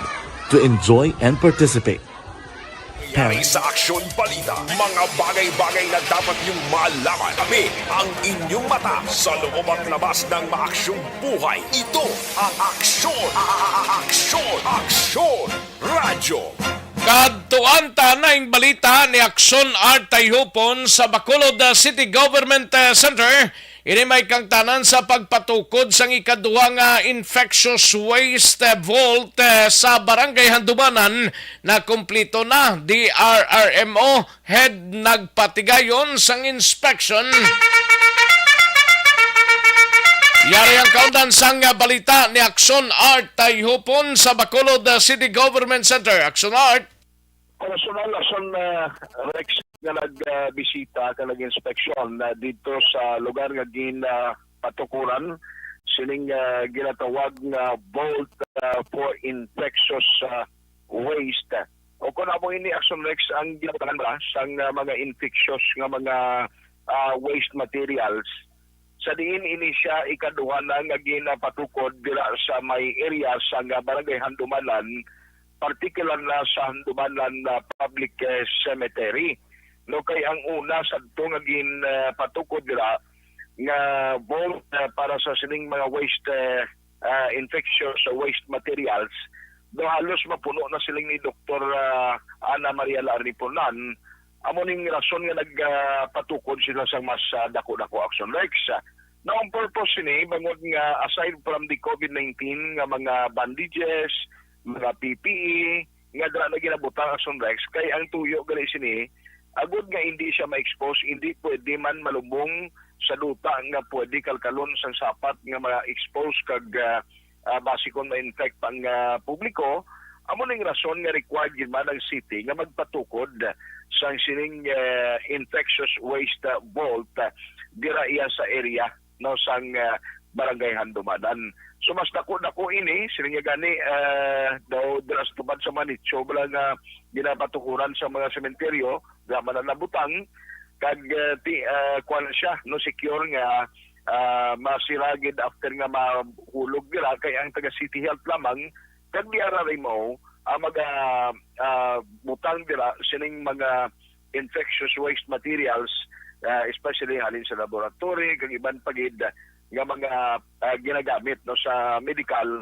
to enjoy and participate. Nangyari sa Aksyon Balita, mga bagay-bagay na dapat niyong malaman. Kami ang inyong mata sa loob at labas ng maaksyong buhay. Ito ang Aksyon! Aksyon! Radyo! Kadtuan tanaing balita ni Aksyon Art Tayhupon sa Bacolod City Government Center. Ini may kang tanan sa pagpatukod sang ikaduha nga infectious waste vault sa Barangay Handumanan na kumpleto na. DRRMO head nagpatigayon sang inspection. Yari ang kaundan sang balita ni Aksyon Art Tayhupon sa Bacolod City Government Center. Aksyon Art. Personal Ason Rex nga nagbisita ka nag-inspeksyon dito sa lugar nga patukuran sining ginatawag nga vault for infectious waste. O kung amo ini Action Rex ang ginatagan ba sang mga infectious nga mga waste materials, sa diin ini siya ikaduha na nga ginapatukod dira sa may area sa Barangay Handumanan, particular na sa Handumanan Public Cemetery. No, kay ang una sa ito nga patukod dira nga vault para sa sining mga waste infectious waste materials, do halos mapuno na siling ni Dr. Ana Maria Lariponan. Amo ning rason nga nagpatukod sila sa mas dako-dako Action Rex. Now, ang purpose ni bangod nga aside from the COVID-19 nga mga bandages, mga PPE, nga dra na ginabutang Action Rex, kay ang tuyo gali sini, agud nga hindi siya ma-expose, hindi pwede man malubong sa luta nga pwede kalkalon sa sapat nga ma-expose kag basikon ma-infect ang publiko. Amo ning rason nga required gid man ang city nga magpatukod sa sining infectious waste vault dira iya sa area no sang Barangay Handumanan. So mas dako-dako ini sining gani daw dira sa tubad sa Manitso bala nga ginapatukuran sa mga sementeryo nga mananabutang kag kuan siya no secure nga masiragid after nga mahulog dira kay ang taga City Health lamang kag diararay mo mga butang dira sining mga infectious waste materials especially halin sa laboratory kag iban pagid nga mga ginagamit no sa medical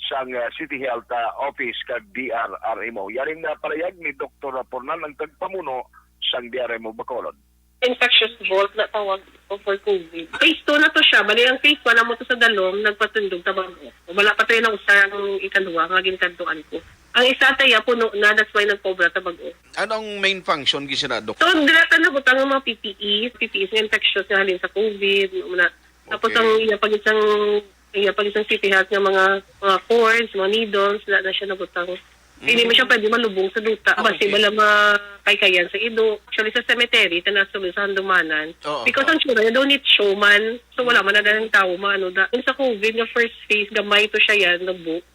sang City Health Office kag DRRMO. Yaring na parayag ni Dr. Pornan ang tagpamuno sang DRRMO Bacolod. Infectious vault na tawag for COVID. Phase 2 na to siya. Bali, ang phase 1 na mo to sa Dalom, nagpatundog tabang ko. Wala pa tayo ng usar ang ikaduha, nga ginkantuan ko. Ang isa tayo, puno na, that's why nagkobra tabang ko. Anong main function gisina, Dok? So, direkta na butang ang mga PPE. PPE is infectious na halin sa COVID. Tapos ang iyapagisang City Health ng mga cords, mga needles, na siya nabutang. Hindi mo siya pwede malubong sa duta. Kasi wala makaykayan sa ido. Actually, sa cemetery, tanasulod sa Handumanan. Because ang sure, you don't need showman. So, wala man na ng tao, maano da. Yung sa COVID, yung first phase, gamay to siya yan, nagbook.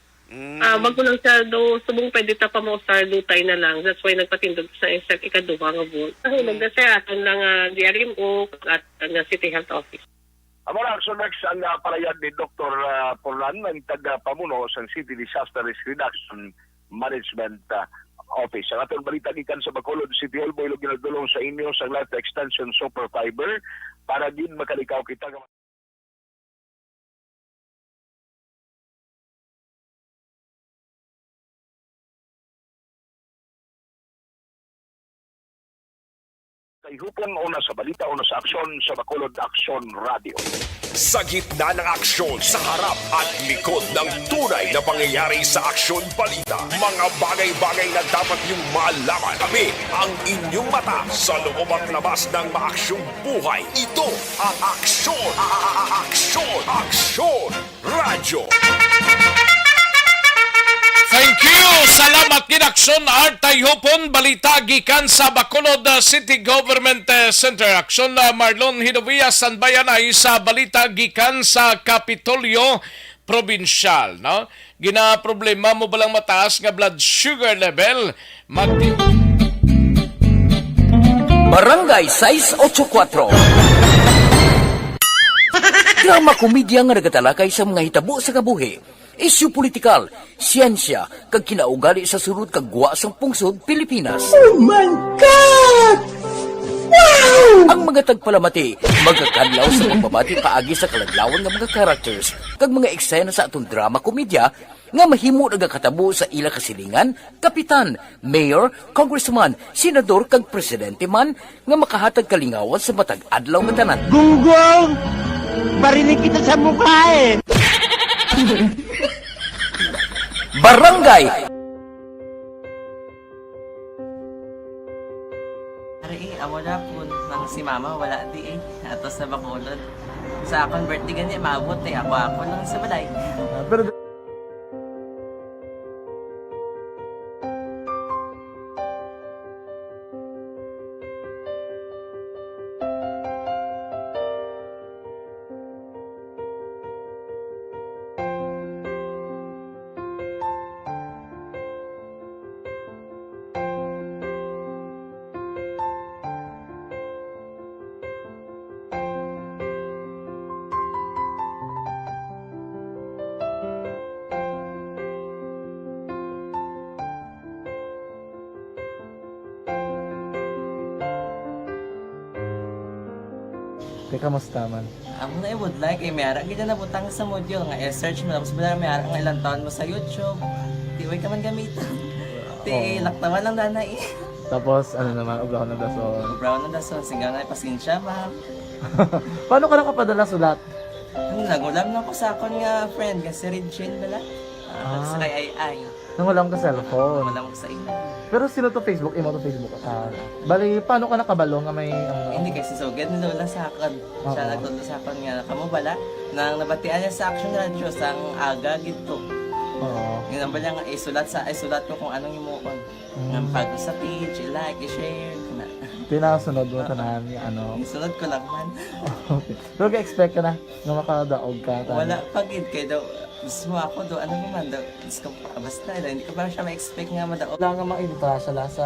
Bago lang siya, subong pwede ta pa mausar, dutay na lang. That's why nagpatindog sa ikaduha nga bolt. Nahulog na siya, at ang DRMO at ang City Health Office. Amara, so next, ang palayag ni Dr. Porlan, ang taga-pamuno sa City Disaster Risk Reduction Management Office. Ang atong balita gikan sa Bacolod City Hall, boy ginadulong sa inyo sa Life Extension Super Fiber para din makalikaw kita. Hupon una sa balita, una sa aksyon sa Bacolod Aksyon Radio. Sa gitna ng aksyon, sa harap at likod ng tunay na pangyayari sa Aksyon Balita, mga bagay-bagay na dapat niyong malaman. Kami ang inyong mata sa loob at labas ng maaksyong buhay. Ito ang Aksyon! Aksyon Radio! Thank you! Salamat kinaksyon Artay Hopon, balita gikan sa Bacolod City Government Center. Aksyon Marlon Hidovia Sanbayanay sa balita gikan sa Kapitolyo Provincial. No? Gina problema mo balang mataas nga blood sugar level. Barangay 684. Drama komedya nga nagatalakay sa mga hitabo sa kabuhi. Isyu politikal, siyensya, kag kinaugali sa surut kag guwa sang pungsod Pilipinas. Oh my God! Wow! Ang mga tagpalamati, magkakadlaw sa pagbabati paagi sa kaladlawan ng mga characters kag mga eksena sa atong drama komedya nga mahimo nagakatabo sa ila kasilingan, kapitan, mayor, congressman, senador kag presidente man nga makahatag kalingawan sa matag adlaw nga tanan. Gunggong! Barinig kita sa mukha eh! Barangay amo na po nang si mama wala di atos na Bacolod. Sa akong birthday gani maabot ako lang sa balay. Pero kamusta man? Amo na would like mayara gid na butang sa module nga search mo tapos bala mayara nga ilang taon mo sa YouTube. Di way ka man gamitan. Di laktawan lang nanay. Tapos ano naman ubraw ng dason. Ubraw ng dason singa na pasensya ma'am. Paano ka nakapadala sulat? Nagulam na ko sa akon nga friend kasi Regine bala. Sa kay ay. Nangulam ka cellphone. Nangulam ko sa ina. Pero sino to Facebook? Imo to Facebook. Bali, paano ka nakabalo nga may... Hindi kasi so, ganun na sa akin. Siya nagtulo sa akin nga, kamo bala, nang nabatian niya sa Action Radio sang aga gito. Oo. Yun ang bala nga, isulat ko kung anong imukon. Ng pag sa page, i-like, i-share. Pinasunod mo tanan yung ano? Isunod ko lang man. Okay. Pero ka-expect ka na makadaog ka? Wala, pag-id kayo daw. Gusto mo ako do, ano naman daw, gusto ko, basta hindi ko parang siya ma-expect nga madaog. Wala nga ma-invita siya sa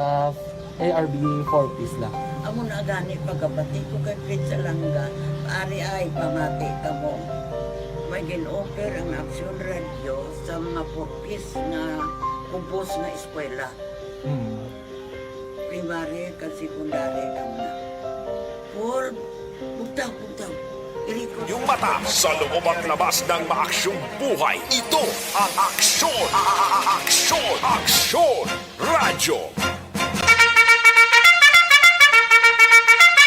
ARB 40s lang. Amo na gani pagkabati ko kay Pizza Langga, ari ay pamati ka mo. May gin-offer ang Action Radio sa mga 40s na kumpos na eskwela. Primary at secondary ka na. For, bugtaw. Yung mata sa loob at labas ng maaksyong buhay. Ito ang Aksyon! Aksyon Radio!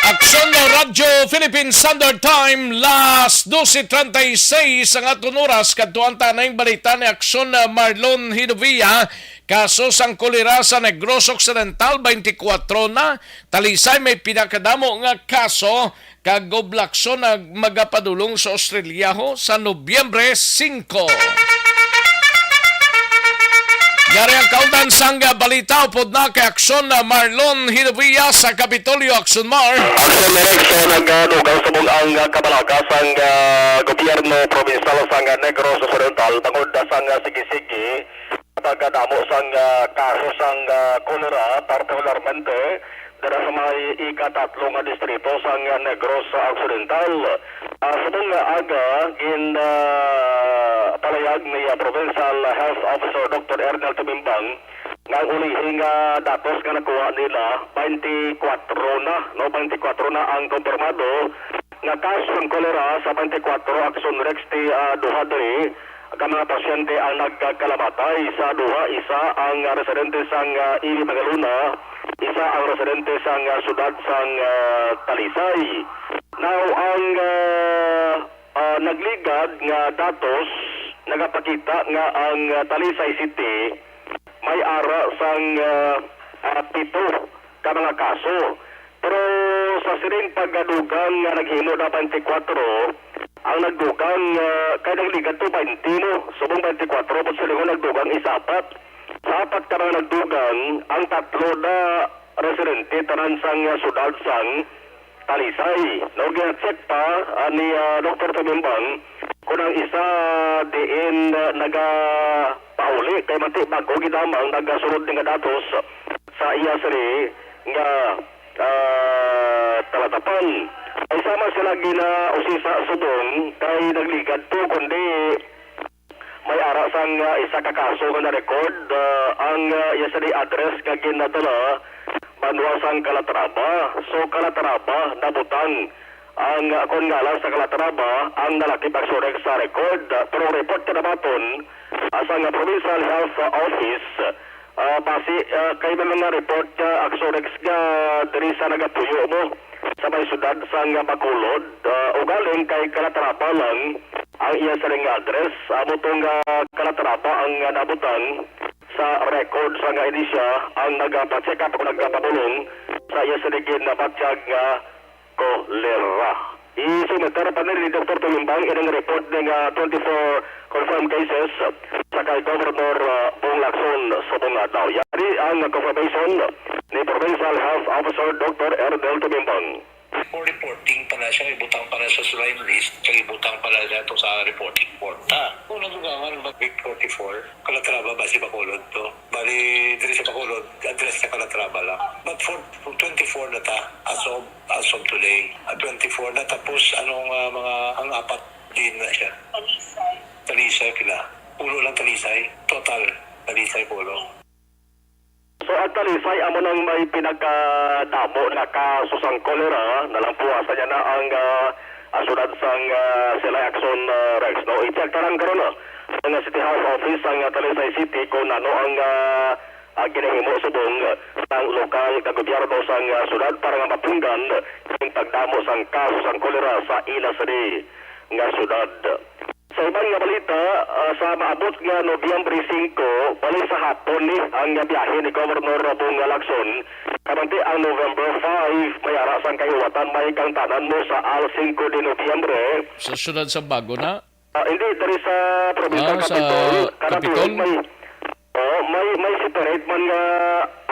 Aksyon Radio Philippine Standard Time, las 12:36 ang atong oras. Kadtuan tanay balita ni Aksyon Marlon Hidovia. Kaso sang kolera sa Negros Occidental 24 na. Talisay may pinakadamo nga kaso kag oblakson na magapadulong sa Australia sa Nobyembre 5. Yari ang kaundan sang balita upod na kay Aksyon Marlon Hidovia sa Kapitolyo. Aksyon Mar. Aksyon Merek sa nagdugang subong ang kabalakas ang gobyerno provincial sang Negros Occidental tungod sang sige-sige pagkadamo sang kaso sang kolera particularmente dara sa mga ikatatlo nga distrito sang Negros Occidental. Sa itong aga, palayag ni Provincial Health Officer Dr. Ernel Tumimbang nga ulihing datos nga nakuha nila 24 na ang kumpirmado nga kaso ng kolera sa 24 Action Rex ti duha diri ka mga pasyente ang nagkalamatay sa duha. Isa ang residente sang Ili Magaluna, isa ang residente sang sudad sang Talisay. Now ang nagligad nga datos nagapakita nga ang Talisay City may ara sang 7 ka mga kaso. Pero sa siring paggadugang nga naghimo na 24, ang nagdugang kay nagligad to 20 mo. Subong 24 po silingon nagdugang isapat. Sa apat ka mga nagdugang, ang 3 na residente tanan sang sudad sang Talisay. No, gina-check pa ni Dr. Tumimbang kung ang isa diin nagapauli kay mati bago gidamang nagasunod nga datos sa iya siri nga talatapan. Ay sama sila gina usisa subong kay nagligad to kundi may ara sang isa ka kaso nga na-record ang iya siri address nga ginadala Banwasang Calatrava. So Calatrava nabutang ang kon nga lang sa Calatrava ang nalaki pagsurek sa record. Pero report ka nabaton sa nga Provincial Health Office base kay mga report aksurex nga diri sa nagapuyo mo sa may sudad sa nga Bacolod ugaling kay Calatrava lang ang iya sa ring address. Amo tong Calatrava ang nabutang sa record sa nga edisya ang nagpa-check up o nagpapabulong sa iya sa ligid na batsyag nga kolera. Isumitar pa ni Dr. Tumimbang ilang report ng 24 confirmed cases sa kay Governor Bong Lacson sa Bungadao. Yari ang confirmation ni Provincial Health Officer Dr. Erdel Tumimbang. For reporting pala siya, ibutang pala sa line list, kaya ibutang pala siya ito sa reporting porta. Kung nalugangan, mag-Big 44, Calatrava ba si Bacolod to? Bali, diri sa Bacolod, address sa Calatrava lang. But for 24 na ta, as of today, 24 na tapos, ang apat din na siya. Talisay pila. Pulo lang Talisay. Total, Talisay pulo. So at Talisay, amo nang may pinagkadamo na kaso sang kolera, nalampuasan niya na ang asunad sang Silay Axon Rex. No, i-check tarang karon na ang City House Office ang Talisay City kung ano ang ginahimo subong sang lokal kagobyerno sang sudad para nga mapunggan yung pagdamo sang kaso sang kolera sa ilas nga sudad. Sa ibang nga balita, sa maabot nga Nobyembre 5, bali sa hapon ni ang biyahe ni Governor Bong Lacson. Kamanti ang November 5, may arasang kayuwatan may kang tanan mo sa al 5 de Nobyembre. Sa syudad sa Bago na? Hindi, dari sa Provincial Capitol. Capitol? May separate man nga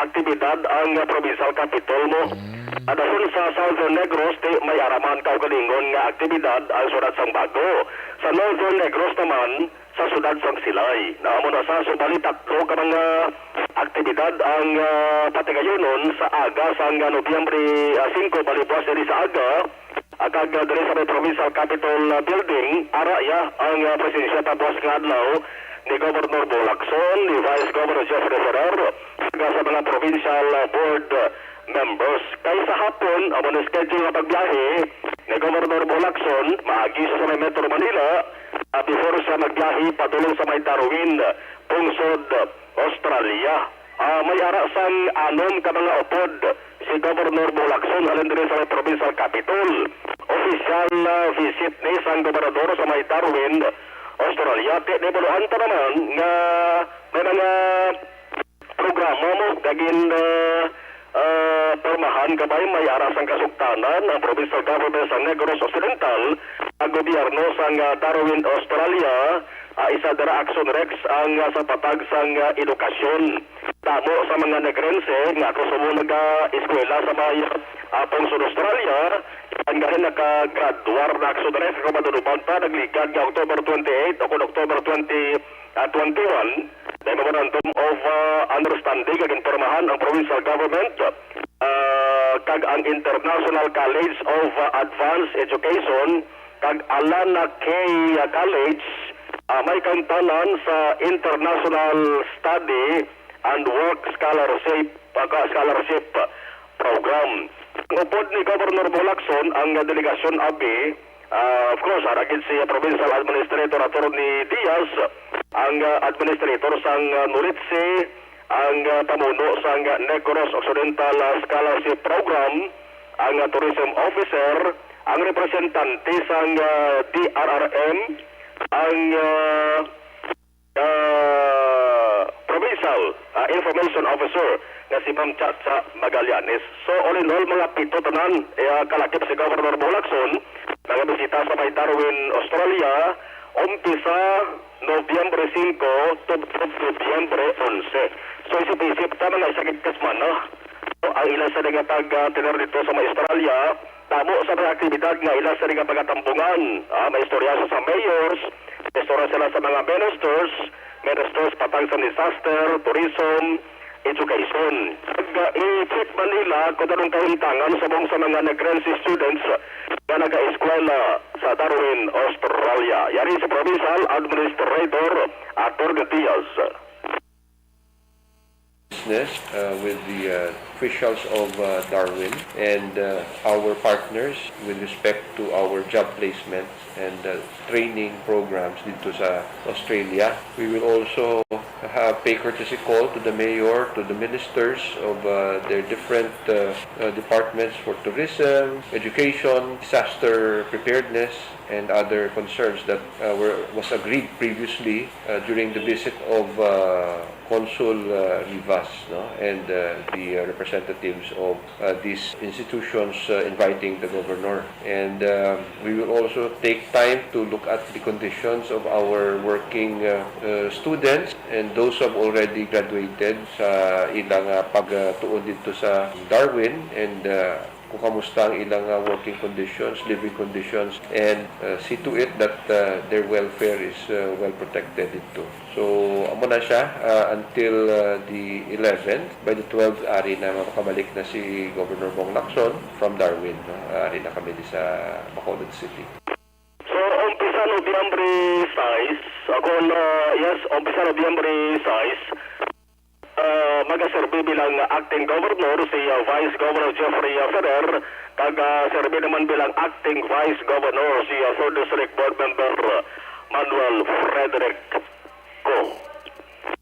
aktibidad ang Provincial Capitol mo. Adason sa Southern Negros, may araman kaugalingon nga aktibidad ang sudad sang Bago. Sa Northern Negros naman, sa sudad sang Silay. Naamo na sa subali tatlo ka mga aktibidad ang patigayonon sa aga sang Nobyembre 5, balibuas diri sa aga. Agag diri sa Provincial Capitol Building, araya ang presensya tapos nga adlaw ni Governor Bong Lacson, ni Vice Governor Jeffrey Ferrer, sa mga provincial board members. Kaya sa hapon, ang mga schedule na pagbiyahe ni Governor Bong Lacson, maagi sa may Metro Manila, before sa magbiyahe padulong sa may Darwin, Pungsod, Australia. May arasang 6 ka mga upod si Governor Bong Lacson alin din sa may provincial capital. Official visit ni sang gobernador sa may Darwin, Australia. Debuluhan ta naman nga may mga programa mo gagin permahan kabay may arasang kasuktanan ang provincial government sa Negros Occidental ang gobyerno sa Darwin, Australia. Isa dara action rex ang sa patag sang edukasyon damo sa mga negrense nga ako sa mga eskwela sa may Pungsod, Australia. Ang gahin naka-graduar na action rex kung madudupan pa nagligad nga October 28 o October 2021 the Memorandum of Understanding aging permahan ang provincial government kag ang International College of Advanced Education kag Alana K. College may kantanan sa International Study and Work Scholarship Program. Upod ni Governor Bong Lacson ang delegasyon abi Of course, aragid si Provincial Administrator Attorney Diaz, ang administrator sang Nuritsi, ang pamuno sang Negros Occidental Scholarship Program, ang tourism officer, ang representante sang DRRM, ang provincial information officer nga si Ma'am Chacha Magallanes. So all in all, mga pito tanan kalakip si Governor Bolakson nga bisita sa may Darwin, Australia, umpisa Nobyembre 5 to Nobyembre 11. So isip-isip tama nga isagit kasman, no? So, ang ilan sa nga pag-tenor dito sa may Australia, tamo sa mga aktibidad nga ilan sa nga pagkatambungan. May istorya sa mayors, may istorya sila sa mga ministers patang sa disaster, tourism, education. I-check Manila kung anong kahintangan sa mga Negrense students na nag-eskwela sa Darwin, Australia. Yari si Provincial Administrator Attorney Diaz. With the officials of Darwin and our partners with respect to our job placements and training programs dito sa Australia. We will also pay courtesy call to the mayor, to the ministers of their different departments for tourism, education, disaster preparedness, and other concerns that was agreed previously during the visit of Consul Rivas, no? And the representatives of these institutions inviting the governor. And we will also take time to look at the conditions of our working students and those who have already graduated sa ilang pagtuon dito sa Darwin, and kung kamusta ang ilang working conditions, living conditions, and see to it that their welfare is well protected dito. So, amo na siya until the 11th. By the 12th, ari na makabalik na si Governor Bong Lacson from Darwin. No? Ari na kami di sa Bacolod City. So, umpisa Nobyembre 6, umpisa Nobyembre 6, mag-serve bilang acting governor si Vice Governor Jeffrey Ferrer, serve naman bilang acting Vice Governor si 3rd District Board Member Manuel Frederick Go.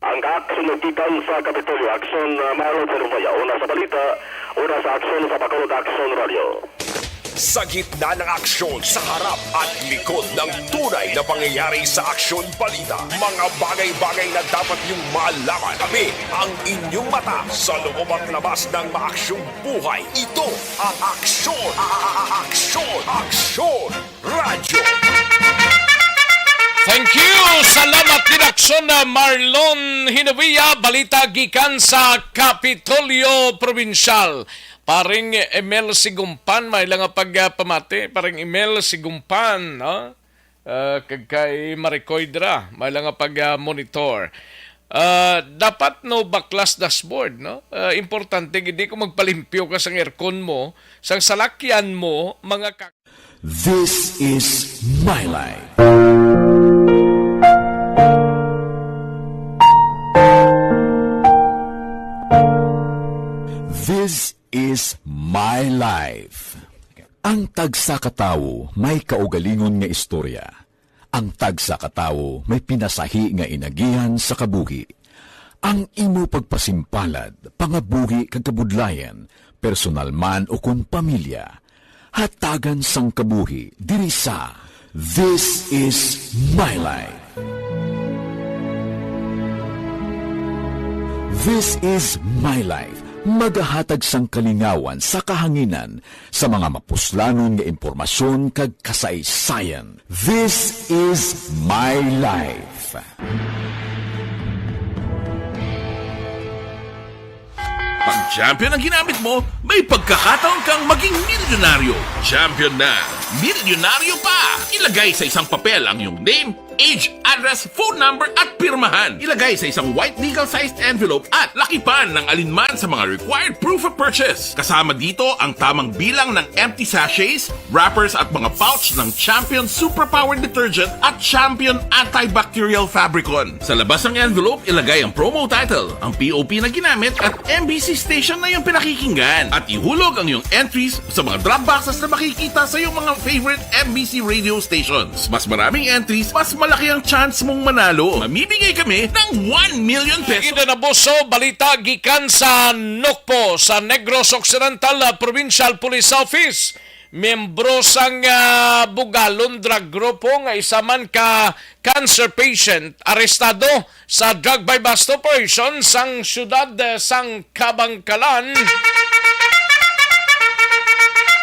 Ang kasunod sa Kapitolyo, Aksyon Marlon Cervaya, una sa balita, una sa aksyon sa Bacolod Action Radio. Sa gitna ng aksyon, sa harap at likod ng tunay na pangyayari sa Aksyon Balita, mga bagay-bagay na dapat niyong malaman. Kami ang inyong mata sa loob at labas ng maaksyong buhay. Ito ang Aksyon! Aksyon Radio! Thank you! Salamat din aksyon na Marlon Hinavia, balita gikan sa Kapitolyo Provincial. Paring Emel Sigumpan, may lang pagpamati. Paring Emel Sigumpan, no? Kay Maricoydra, may lang pag-monitor. Dapat no baklas dashboard, no? Importante, hindi ko magpalimpyo ka sa aircon mo, sa salakyan mo, mga This is my life. This is my life. Ang tagsakatawo may kaugalingon nga istorya. Ang tagsakatawo may pinasahi nga inagihan sa kabuhi. Ang imo pagpasimpalad, pangabuhi kag kabudlayan, personal man o kun pamilya, hatagan sang kabuhi diri sa This is my life. This is my life. Magahatag sang kalingawan sa kahanginan sa mga mapuslanon nga impormasyon kag kasaysayan. This is my life. Pag champion ang ginamit mo, may pagkakataon kang maging milyonaryo. Champion na! Milyonaryo pa! Ilagay sa isang papel ang iyong name, age, address, phone number at pirmahan. Ilagay sa isang white legal-sized envelope at lakipan ng alinman sa mga required proof of purchase. Kasama dito ang tamang bilang ng empty sachets, wrappers at mga pouch ng Champion Superpower Detergent at Champion Antibacterial Fabricon. Sa labas ng envelope, ilagay ang promo title, ang POP na ginamit at MBC station na yung pinakikinggan. At ihulog ang iyong entries sa mga drop boxes na makikita sa iyong mga favorite MBC radio stations. Mas maraming entries, mas malaki ang chance mong manalo. Mamibigay kami ng 1 million pesos. Ida na boso, balita gikan sa Nokpo sa Negros Occidental Provincial Police Office. Membro sang Bugalon Drug Grupo nga isa man ka cancer patient arestado sa drug by bust operation sang syudad sang Kabangkalan.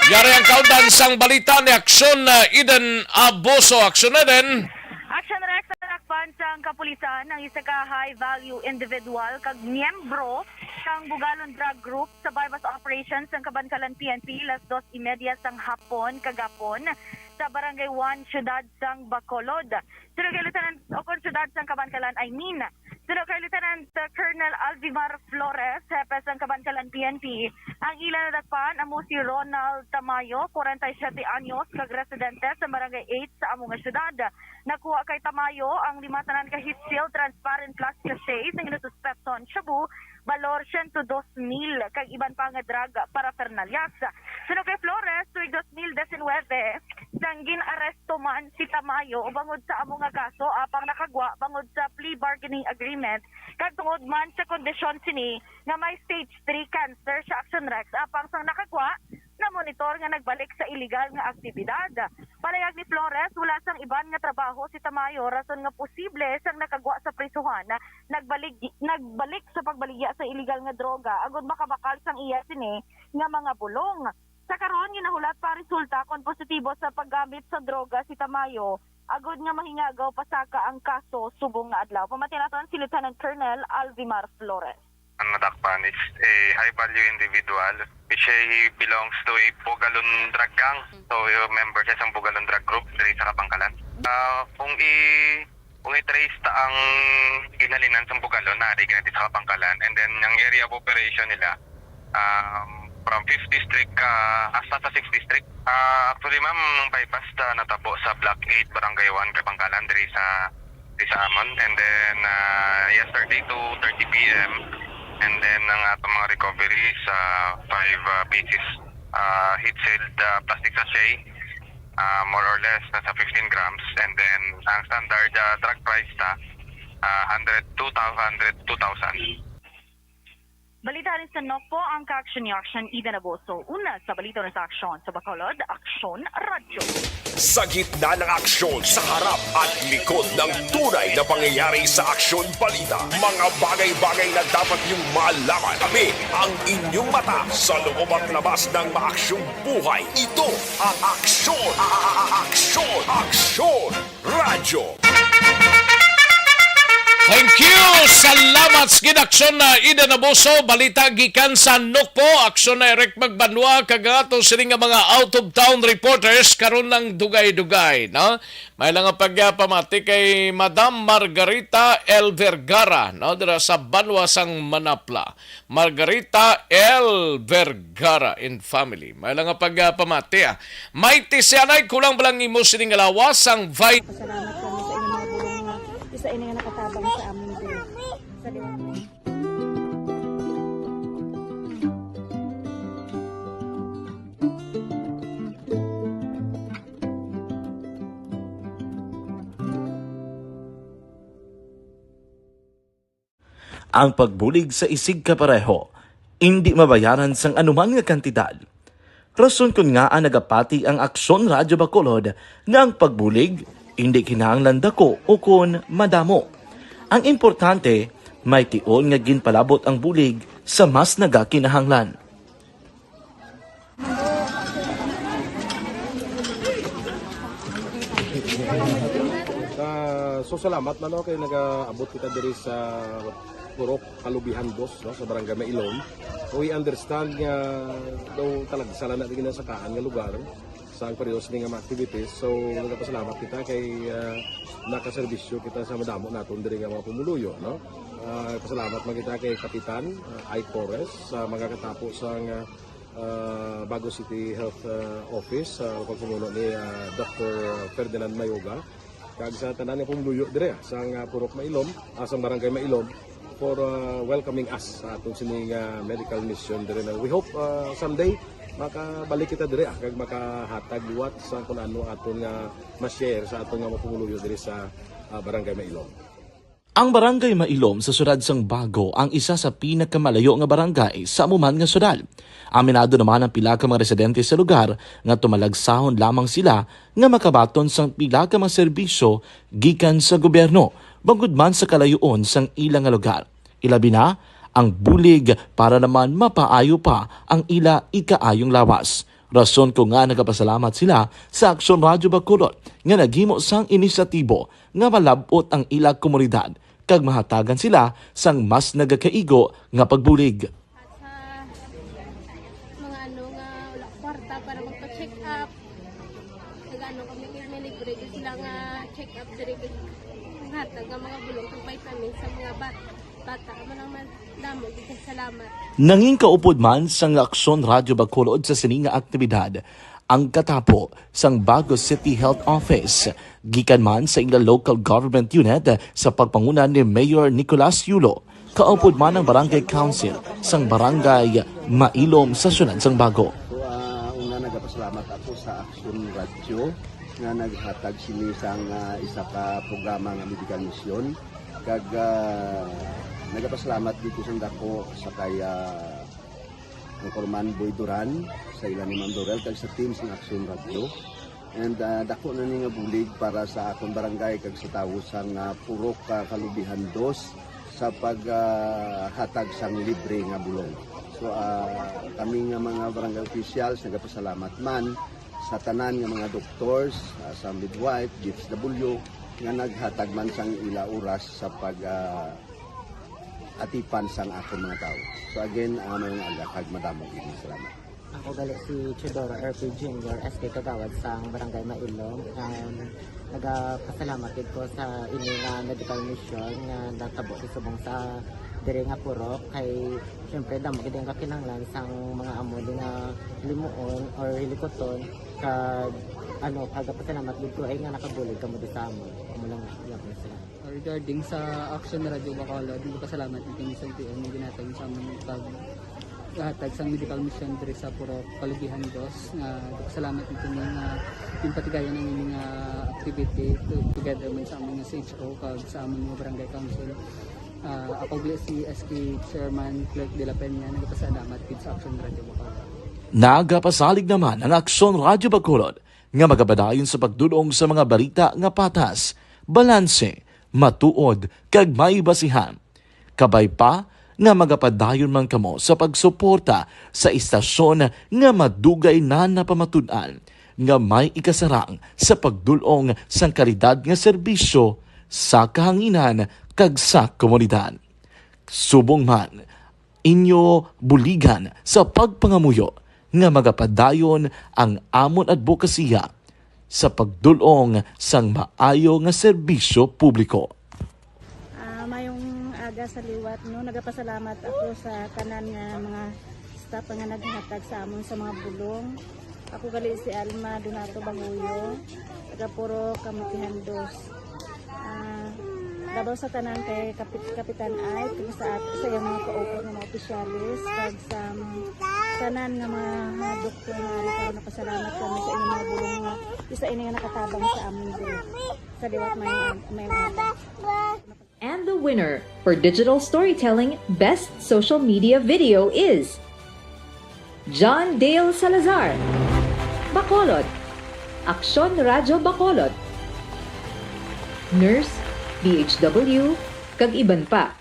Yari ang kaudan sang balita ni Aksyon Eden Aboso. Aksyon Eden. Action Rex sa nakpan sang kapulisan ng isa ka high-value individual kag miyembro sang Bugalon Drug Group sa bypass operations ng Kabangkalan PNP las 2:30 sang hapon kagapon sa Barangay 1, Syudad sang Bacolod. Sino kay Lieutenant Okon Syudad sang Kabangkalan, sino kay Lieutenant Colonel Alvimar Flores, Hepe sang Kabangkalan PNP. Ang ilan na dakpan amo si Ronald Tamayo, 47 anyos, kag residente sa Barangay 8 sa among syudad. Nakuha kay Tamayo ang limatanan ka heat seal transparent glass sachet ng inususpetson shabu, balor 102,000 kag iban pa nga drug paraphernalias. Sino kay Flores, tuig 2019, sanggin aresto man si Tamayo bangod sa among nga kaso apang nakagwa bangod sa plea bargaining agreement kag tungod man sa kondisyon sini nga may stage 3 cancer sa Action Rex apang sang nakagwa na monitor nga nagbalik sa illegal nga aktibidad. Palayag ni Flores, wala sang iban nga trabaho si Tamayo rason nga posible sang nakagwa sa prisuhan na nagbalik sa pagbaligya sa illegal nga droga agud makabakal sang iya sini nga mga bulong. Sa karon ginahulat pa resulta kon positibo sa paggamit sa droga si Tamayo agud nga mahingagaw pasaka ang kaso subong nga adlaw. Pamatinaton si Lieutenant Colonel Alvimar Flores. Ang nadakpan is a high-value individual which he belongs to a Bugalon Drug Gang. So, member siya sa Bugalon Drug Group diri sa Kabangkalan. Kung i-trace ta ang ginalinan sa Bugalon, nari ginati sa Kabangkalan. And then, ang area of operation nila, from 5th District hasta sa 6th District. Actually, ma'am, bypass natabo sa Block 8, Barangay 1, Kabangkalan, diri sa Amon. And then, yesterday, 2:30 p.m., and then ang atong mga recovery sa 5 pieces heat-sealed plastic sachet, more or less nasa 15 grams. And then ang standard drug price ta 2,000. Balita rin sa Nokpo ang ka-action ni Action Eden Aboso. Una sa balita rin sa aksyon sa Bacolod, Aksyon Radio. Sa gitna ng aksyon, sa harap at likod ng tunay na pangyayari sa Aksyon Balita, mga bagay-bagay na dapat niyong malaman. Kami ang inyong mata sa loob at labas ng maaksyong buhay. Ito ang Aksyon! Aksyon Radio! Thank you! Salamat sa ginaksyon na Ida Naboso. Balita gikan sa Nokpo. Aksyon na Eric Magbanwa. Kagato sila nga mga out-of-town reporters karon lang dugay-dugay. No? May lang ang pagpamati kay Madam Margarita L. Vergara. No? Dira sa Banwa sang Manapla. Margarita L. Vergara in family. May lang ang pagpamati. May tisyanay kulang balang imo sining lawas ang Pasalamat kami sa inyong mga bulong nga isa ini nga nakatabang sa amin din. Sa ang pagbulig sa isig kapareho, hindi mabayaran sang anuman nga kantidad. Rason kun nga ang nagapati ang Aksyon Radyo Bacolod nga ang pagbulig, hindi kinahanglan dako o kun madamo. Ang importante, may tion nga ginpalabot ang bulig sa mas nagakinahanglan. So salamat na kay nag-abot kita diri sa Purok Kalubihan Boss, no, sa Barangay Mailon. We understand nga daw talaga sala na din sa kaan nga lugar. sa periodo sa mga activities. So nagapasalamat kita kay nakaserbisyo kita sa madamo naton diri nga mga pumuluyo, no? Pasalamat man kita kay Kapitan Ike Torres sa mga katapo sa Bago City Health Office sa pagpumuno ni Dr. Ferdinand Mayoga kag sa tanan nga pumuluyo dire sa Purok Mailom, sa Barangay Mailom for welcoming us sa atong sining medical mission dire. We hope someday makabalik kita dire kag makahatag liwat sa kung ano aton nga ma-share sa aton nga mapumuluyo dire sa Barangay Mailom. Ang Barangay Mailom sa syudad sang Bago ang isa sa pinakamalayo nga barangay sa amuman nga syudad. Aminado naman ang pila ka mga residente sa lugar nga tumalagsahon lamang sila nga makabaton sang pila ka mga serbisyo gikan sa gobyerno bangod man sa kalayoon sang ilang nga lugar. Ilabi na ang bulig para naman mapaayo pa ang ila ikaayong lawas. Rason ko nga nagapasalamat sila sa Aksyon Radyo Bacolod nga naghimo sang inisyatibo nga malabot ang ila komunidad kag mahatagan sila sang mas nagakaigo nga pagbulig. Mga nga wala kwarta para magpa-check up. Nagano kami libre sila nga check up diri hatag ang mga bulong kag vitamin sa mga bata man damo gid salamat. Nanging kaupod man sang Aksyon Radyo Bacolod sa sining nga aktibidad ang katapo sang Bago City Health Office gikan man sa ila local government unit sa pagpangunan ni Mayor Nicolas Yulo. Kaupod man ang Barangay Council sang Barangay Mailom sa syudad sang Bago. So, una nagapasalamat ako sa Aksyon Radio nga naghatag sini sang isa ka programa nga medical mission kag nagapasalamat dito sa dako sa kaya ang Corman Boy Duran sa ilan ni Ma'am Dorel kag sa team sa Aksyon Radio. And dako na ni nga bulig para sa akong barangay kag sa tawo sang Purok Kalubihan 2 sa paghatag sang libre nga bulong. So kami nga mga barangay officials nagapasalamat man sa tanan nga mga doctors, sa midwife, DSW nga naghatag man sang ila oras sa pag atipan sang akong mga tao. So again, mga agakag madamog ini salamat. Ako gali si Chidoro RP Jr. SK Kagawad sa Barangay Mailom. Nagapasalamat ko sa ini nga medical mission nga natabo sa subong sa diri nga Purok kay syempre damo gid ang kakinahanglan sang mga amo nga limuon or hilikoton kag pagapasalamat dito ay nga nakabulig kamo sa amon. Amo lang yapon sila. Regarding sa Aksyon Radyo Bacolod, pasalamat natin sa TN na ginatag sa aming paghatag sa medical mission diri sa Purok Kalubihan 2 nga pasalamat nito yung patigayan ng mga activity together man sa aming SHO kag sa aming mga barangay council. Ako si SK Chairman Clerk de la Peña nagpasalamat din sa Aksyon Radyo Bacolod. Nagapasalig naman ang Aksyon Radyo Bacolod nga magabadayon sa pagdulong sa mga balita nga patas, balanse, matuod kag may basihan. Kabay pa nga magapadayon man kamo sa pagsuporta sa istasyon nga madugay na napamatud-an nga may ikasarang sa pagdulong sang kalidad nga serbisyo sa kahanginan kag sa komunidad. Subong man inyo buligan sa pagpangamuyo nga magapadayon ang amon advokasya sa pagdulong sang maayo nga serbisyo publiko. Mayong aga sa liwat no, nagapasalamat ako sa tanan nga mga staff nga naghatag sa amon sa mga bulong. Ako gali si Alma Donato Banguyo, taga Purok Kamutihan 2. Dabaw sa tanan kay Kapitan Ay, sa yung mga ka-open ng mga opisyalis, kag sa tanan nga mga doktor nga rin napasalamat kami sa inyong mga bulong nga isa ini nga nakatabang sa amin din. Sa liwat may mga. And the winner for Digital Storytelling Best Social Media Video is John Dale Salazar, Bacolod, Aksyon Radyo Bacolod, Nurse, DHW, kag iban pa.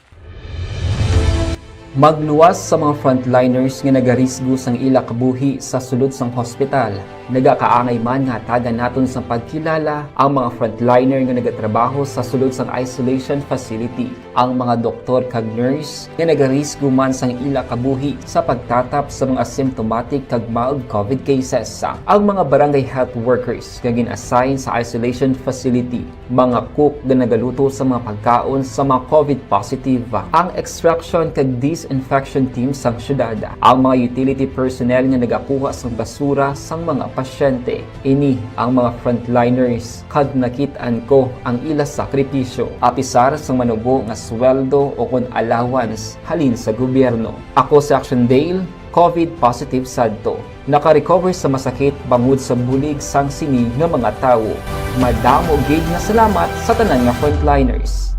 Magluwas sa mga frontliners nga nagarisgo sang ila kabuhi sa sulod sang hospital. Nagakaangay man nga tagan naton sa pagkilala ang mga frontliner nga nagatrabaho sa sulod sang isolation facility, ang mga doktor kag nurse nga nagarisgo man sang ila kabuhi sa pagtatap sa mga symptomatic kag mild COVID cases, ang mga barangay health workers nga gin-assign sa isolation facility, mga cook nga nagaluto sa mga pagkaon sa mga COVID positive, ang extraction kag disinfection team sang syudad, ang mga utility personnel nga nagakuha sang basura sang mga pasyente. Ini ang mga frontliners kad nakitaan ko ang ila sakripisyo apisar sang manubo nga sweldo o kun allowance halin sa gobyerno. Ako si Action Dale, COVID positive sadto. Naka-recover sa masakit bangod sa bulig sang sini nga mga tawo. Madamo gid nga salamat sa tanan nga frontliners.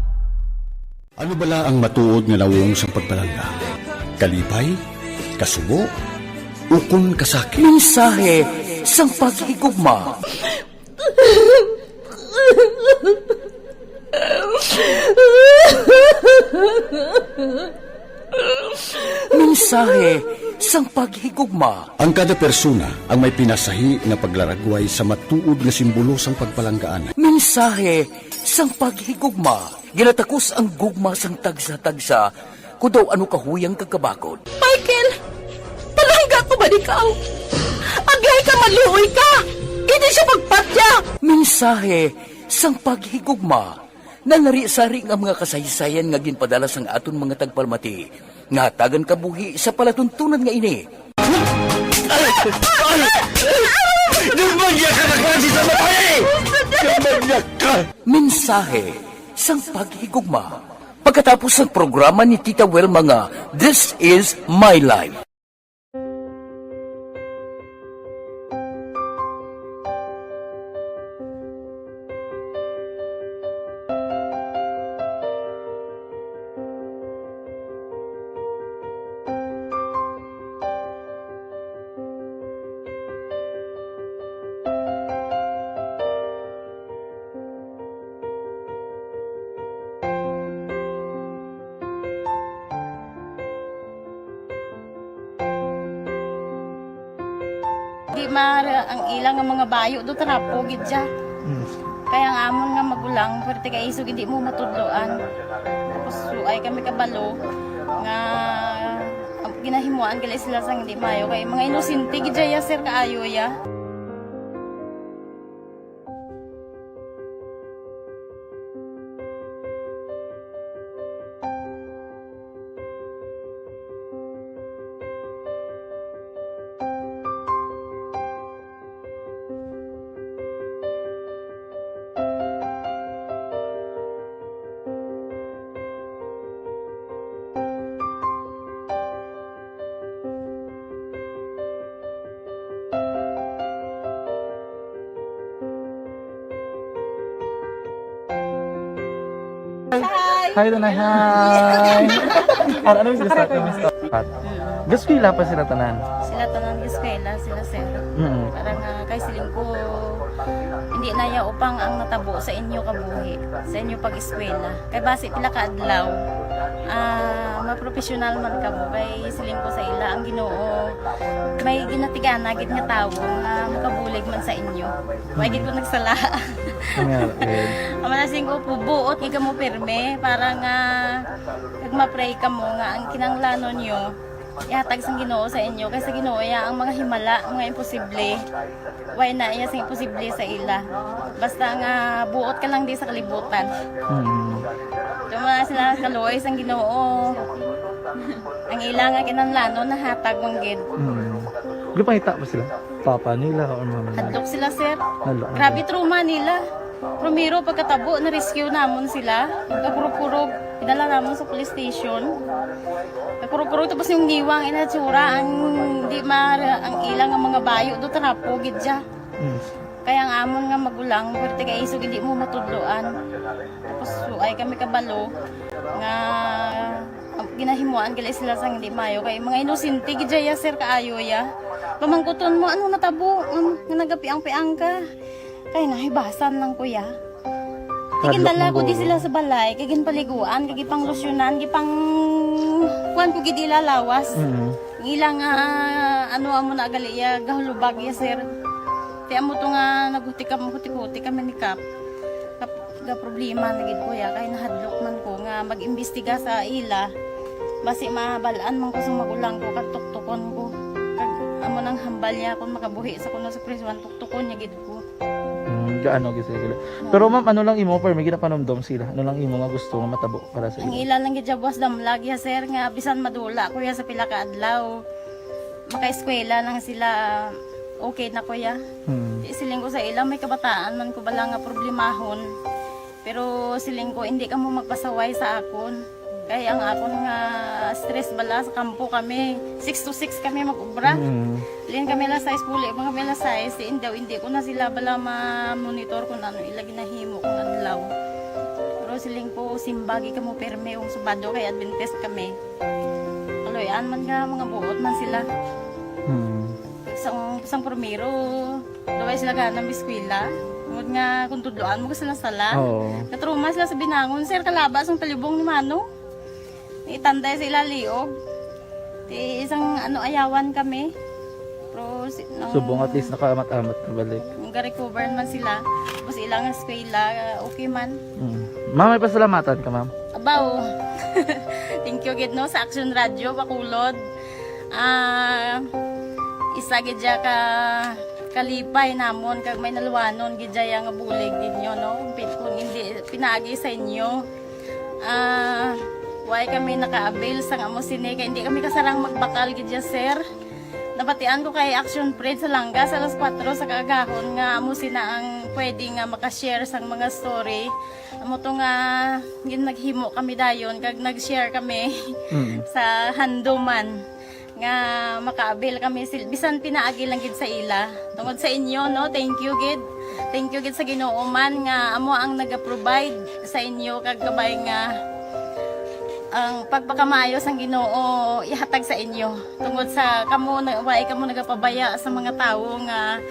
Ano bala ang matuod nga lawong sa pagpalangga? Kalipay? Kasubo? Ukon kasakit? Mensahe sang paghigugma. Mensahe sang paghigugma. Ang kada persona ang may pinasahi nga paglaragway sa matuod nga simbolo sang pagpalanggaan. Mensahe sang paghigugma. Ginatakos ang gugma sang tagsa-tagsa kung daw ano kahuyang kagkabakod. Michael! Palangga ko ba ikaw? Agay ka, malihoy ka! Hindi siya pagpatya! Mensahe sang paghigugma. Nalari-sari nga mga kasaysayan nga ginpadala sang aton mga tagpalmati. Nga tagan kabuhi sa palatuntunan nga ini. Dumagya ka na klase sa matay! Dumagya ka! Mensahe sang paghigugma. Pagkatapos ng programa ni Tita Welma nga, This is My Life. Di mara ang ilang nga mga bayo do tarapo gid siya. Kaya nga amon nga magulang perti kay isog hindi mo matudloan. Tapos suay kami kabalo nga ginahimuan kay sila sang hindi mayo kay mga inosente gid ya sir kaayo ya. Hi, Tanay. Hi. Ano yung gusto natin? Gusto ko ila pa sila tanan. Sila tanan eskwela, sila sir. Parang kay siling ko hindi na ya upang ang natabo sa inyo kabuhi, sa inyo pag-eskwela. Kay base pila ka adlaw. Maprofessional man ka mo kay siling ko sa ila ang Ginoo. May ginatigana gid nga tawo nga makabulig man sa inyo. Way gid ko nagsala. Amanasing ko pubuot gid mo pirme para nga kag ma-pray ka mo nga ang kinanglanon niyo ihatag sang Ginoo sa inyo kaysa Ginoo ya ang mga himala, mga imposible. Way na iya sang imposible sa ila. Basta nga buot ka lang di sa kalibutan. Tuma sila kaluoy sang Ginoo. Ang ila nga kinanglanon nahatag manggid. Gupangita pa sila? Papa nila o mama nila? Hadlok sila sir. Hadlok. Grabe trauma nila. Primero pagkatabo na rescue namon sila. Nagkakurog-kurog. Idala namon sa police station. Nagkurog-kurog tapos yung niwang inatsura ang di ang ilang nga mga bayo do tarapo gid siya. Kaya ang amon nga magulang perti kay isog hindi mo matudloan. Tapos suay kami kabalo nga ginahimuan kay sila sang hindi mayo kay mga inosente gid ya sir kaayo ya. Pamangkuton mo ano natabo nga nagapiang-piang ka. Kay nahibasan lang kuya. Kigindala ko di sila sa balay, kagin paliguan, kagi pang losyunan, kagi pang kuan ko gid ilalawas. Ilang ano amo na gali ya gahulubag ya sir. Ti amo to nga naghuti kami ni Kap. Ga problema na gid ko ya kay nahadlok man ko nga mag-imbestiga sa ila. Basi mabalaan man ko sa magulang ko kag tuktukon ko. Kag amo nang hambal niya kung makabuhi sa kuno sa prison tuktukon niya gid ko. Gaano gid sila. Pero ma'am, ano lang imo per may ginapanomdom sila? Ano lang imo nga gusto nga matabo para sa Ang ila lang gid jabwas damlag ya sir nga bisan madula ko ya sa pila ka adlaw. Maka-eskwela lang sila okay na ko ya. Siling ko sa ila may kabataan man ko bala nga problemahon. Pero siling ko hindi ka mo magpasaway sa akon. Kaya ang akon nga stress bala sa kampo kami. 6 to 6 kami mag-ubra. Lin kami la size puli, mga kami la size. Hindi ko na sila bala ma-monitor kung ano ilagi na himo kung adlaw. Pero siling ko simbagi ka mo perme yung subado kay Adventist kami. Kaloyan man nga mga buot man sila. Isang primero, daway sila ka ng biskwila. Ngod nga kung tudloan mo sila sala. Katruma sila sa binangon, sir kalabas ang talibong ni Mano. Itanday sila liog. Isang ayawan kami. Pero subong at least nakaamat-amat na balik. Ga-recover man sila. Tapos ilang eskwela, okay man. Ma'am, may pasalamatan ka, ma'am? Abaw. Thank you gid no sa Action Radio Bacolod. Isa gid ka kalipay namon kag may naluwanon gid nga bulig ninyo no. Kung hindi pinaagi sa inyo. Why kami naka-avail sa amo sine kay hindi kami kasarang magbakal gid sir. Nabatian ko kay Action Friend sa Langga sa alas 4 sa kaagahon nga amo sina ang pwede nga maka-share sang mga story. Amo to nga naghimo kami dayon kag nag-share kami sa handuman nga maka-avail kami bisan pinaagi lang gid sa ila. Tungod sa inyo no, thank you gid. Thank you gid sa Ginoo man nga amo ang naga-provide sa inyo kag kabay nga ang pagpakamayos ang Ginoo ihatag sa inyo tungod sa kamo nagapabaya sa mga tawo nga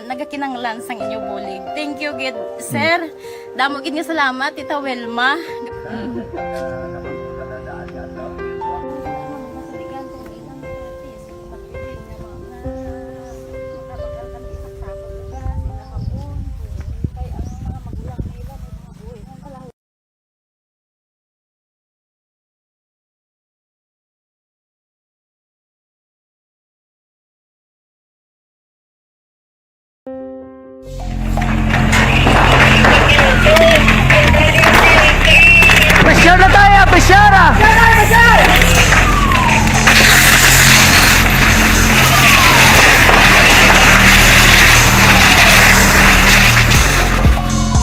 nagakinanglan sang inyo bulig. Thank you gid sir. Damo gid nga salamat Tita Welma. Presyar na tayo! Presyara!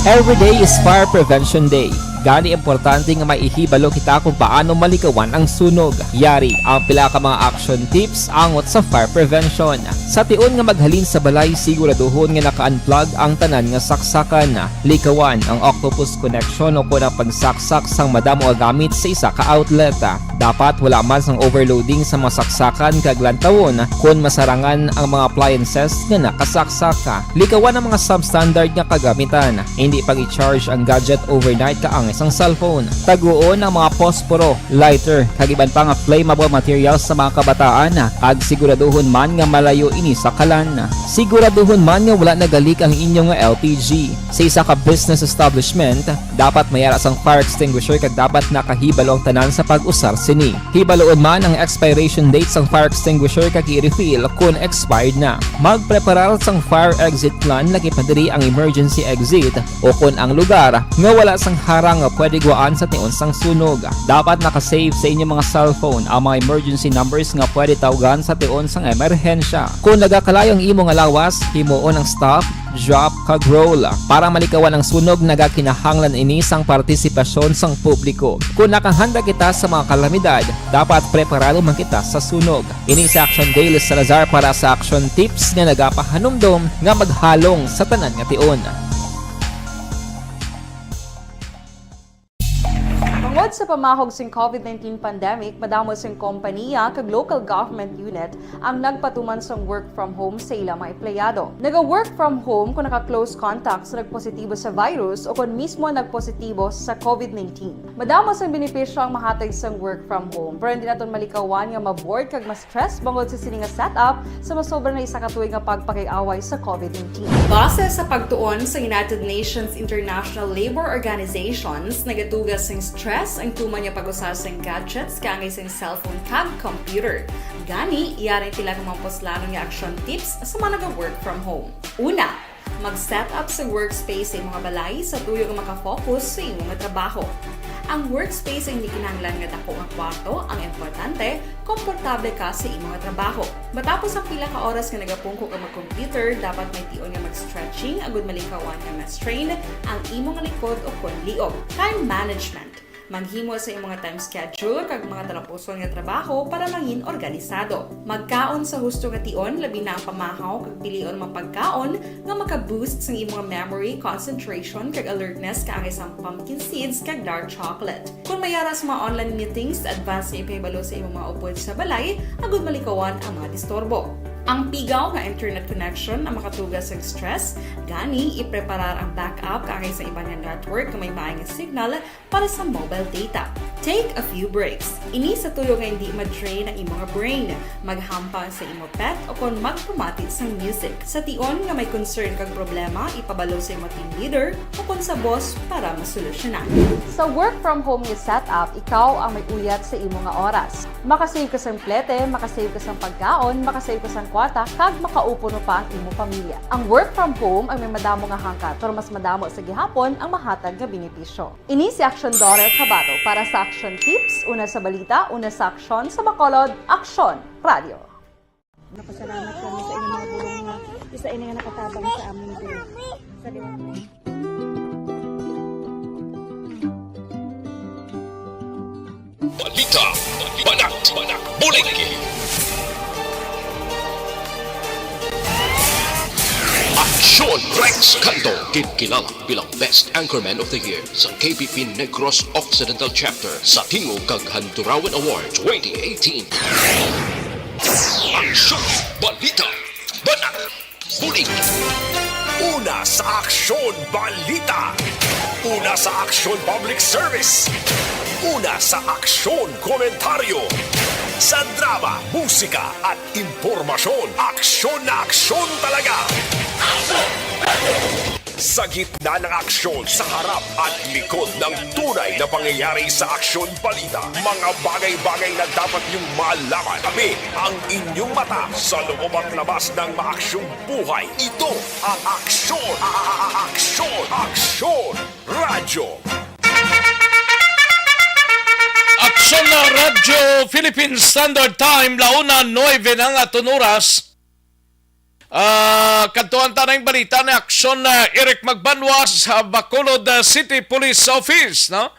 Every day is Fire Prevention Day. Gani importante nga maihibalo kita kung paano malikawan ang sunog. Yari ang pila ka mga action tips angot sa fire prevention. Sa tion nga maghalin sa balay, siguraduhon nga naka-unplug ang tanan nga saksakan. Likawan ang octopus connection o kung ang pagsaksak sang madamo nga gamit sa isa ka outlet. Dapat wala man sang overloading sa mga saksakan kag lantawon kung masarangan ang mga appliances nga nakasaksaka. Likawan ang mga substandard nga kagamitan. Hindi pag i-charge ang gadget overnight kaang isang cellphone. Taguon ang mga posporo, lighter, kag iban pa nga flammable materials sa mga kabataan. Kag siguraduhon man nga malayo ini sa kalan. Siguraduhon man nga wala nagalik ang inyong LPG. Sa isa ka business establishment, dapat mayara sang fire extinguisher kag dapat nakahibalo ang tanan sa pag-usar sini. Hibaloon man ang expiration date sang fire extinguisher kag i-refill kung expired na. Magpreparar sang fire exit plan lagi pa diri ang emergency exit o kung ang lugar nga wala sang harang nga pwede guaan sa tion sang sunog. Dapat nakasave sa inyong mga cellphone ang mga emergency numbers nga pwede tawagan sa tion sang emerhensya. Kung nagakalayo ang imong lawas, himuon ang stop, drop, kag roll. Para malikawan ang sunog, nagakinahanglan ini sang partisipasyon sang publiko. Kung nakahanda kita sa mga kalamidad, dapat preparado man kita sa sunog. Ini sa Action Daily Salazar para sa action tips nga nagapahanumdom nga maghalong sa tanan nga tion. Tungod sa pamahog sing COVID-19 pandemic, madamo sing kompanya kag local government unit ang nagpatuman sang work from home sa ilang mga empleyado. Naga-work from home kung naka-close contact sa nagpositibo sa virus o kung mismo nagpositibo sa COVID-19. Madamo sang benepisyo ang mahatag sang work from home, pero hindi naton malikawan nga ma-bored kag ma-stress bangod sa sini nga setup sa masobra na isa ka tuig nga pagpakiaway sa COVID-19. Base sa pagtuon sa United Nations International Labour Organizations, nagatugas sing stress ang tuman niya pag-usar sa gadgets kaangay sa cellphone kag computer. Gani, iyaring tila kumampos lalo nga action tips sa mga nag-work from home. Una, mag-set up sa workspace sa mga balay sa tuyo nga makafocus sa imong trabaho. Ang workspace ay hindi kinahanglan nga dako nga kwarto, ang importante, komportable ka sa imong trabaho. Matapos ang pila ka oras nga nagapungko ka mag-computer, dapat may tion nga mag-stretching agud malikawan nga ma-strain ang imong likod o kon liog. Time management. Manghimo sa imong time schedule kag mga talapuson nga trabaho para mangin organisado. Magkaon sa husto nga tion, labi na ang pamahaw kag pilion mapagkaon nga maka-boost sa imong memory, concentration kag alertness kaangay sa pumpkin seeds kag dark chocolate. Kung mayaras mga online meetings, advance na ipahibalo sa imong mga upod sa balay, agud malikawan ang mga disturbo. Ang pigaw nga internet connection ang makatugas sa stress, gani ipreparar ang backup kaangay sa ibang network nga may maayong signal para sa mobile data. Take a few breaks. Ini sa tuyo nga hindi ma-drain ang imong brain, maghampang sa imong pet o kon magpumati sa music. Sa tion nga may concern kag problema, ipabalo sa imong team leader o kon sa boss para masolusyonan. Sa work from home nga setup, ikaw ang may uyat sa imong nga oras. Makasave ka sa plete, makasave ka sa pagkaon, makasave ka sa kwata, kag makaupo no pa ang imong pamilya. Ang work from home ay may madamo nga hangkat, pero mas madamo sa gihapon ang mahatag nga benepisyo. Ini si Action Dorel Cabato para sa Action Tips, una sa balita, una sa aksyon, sa Bacolod, Action Radio. Napasalamat kami sa inyong mga bulong nga isa ini nga nakatabang sa aming diri. Sa liwat. Balita, Banak, Bulig. Aksyon Rex Canto, kinilala bilang Best Anchorman of the Year sa KBP Negros Occidental Chapter sa Tingog kag Handurawan Award 2018. Aksyon, Balita, Banak, Bulig. Una sa Aksyon Balita. Una sa Aksyon Public Service. Una sa Aksyon Komentaryo. Sa drama, musika at impormasyon, aksyon na aksyon talaga. Sa gitna ng aksyon, sa harap at likod ng tunay na pangyayari sa Aksyon Balita, mga bagay-bagay na dapat niyong malaman. Kami ang inyong mata sa loob at labas ng maaksyong buhay. Ito ang Aksyon! Aksyon! Aksyon! Radyo! Aksyon na Radyo Philippine Standard Time, launa 9 ng atunuras. Kantuan tanang balita na aksyon na Eric Magbanwa sa Bacolod City Police Office, no?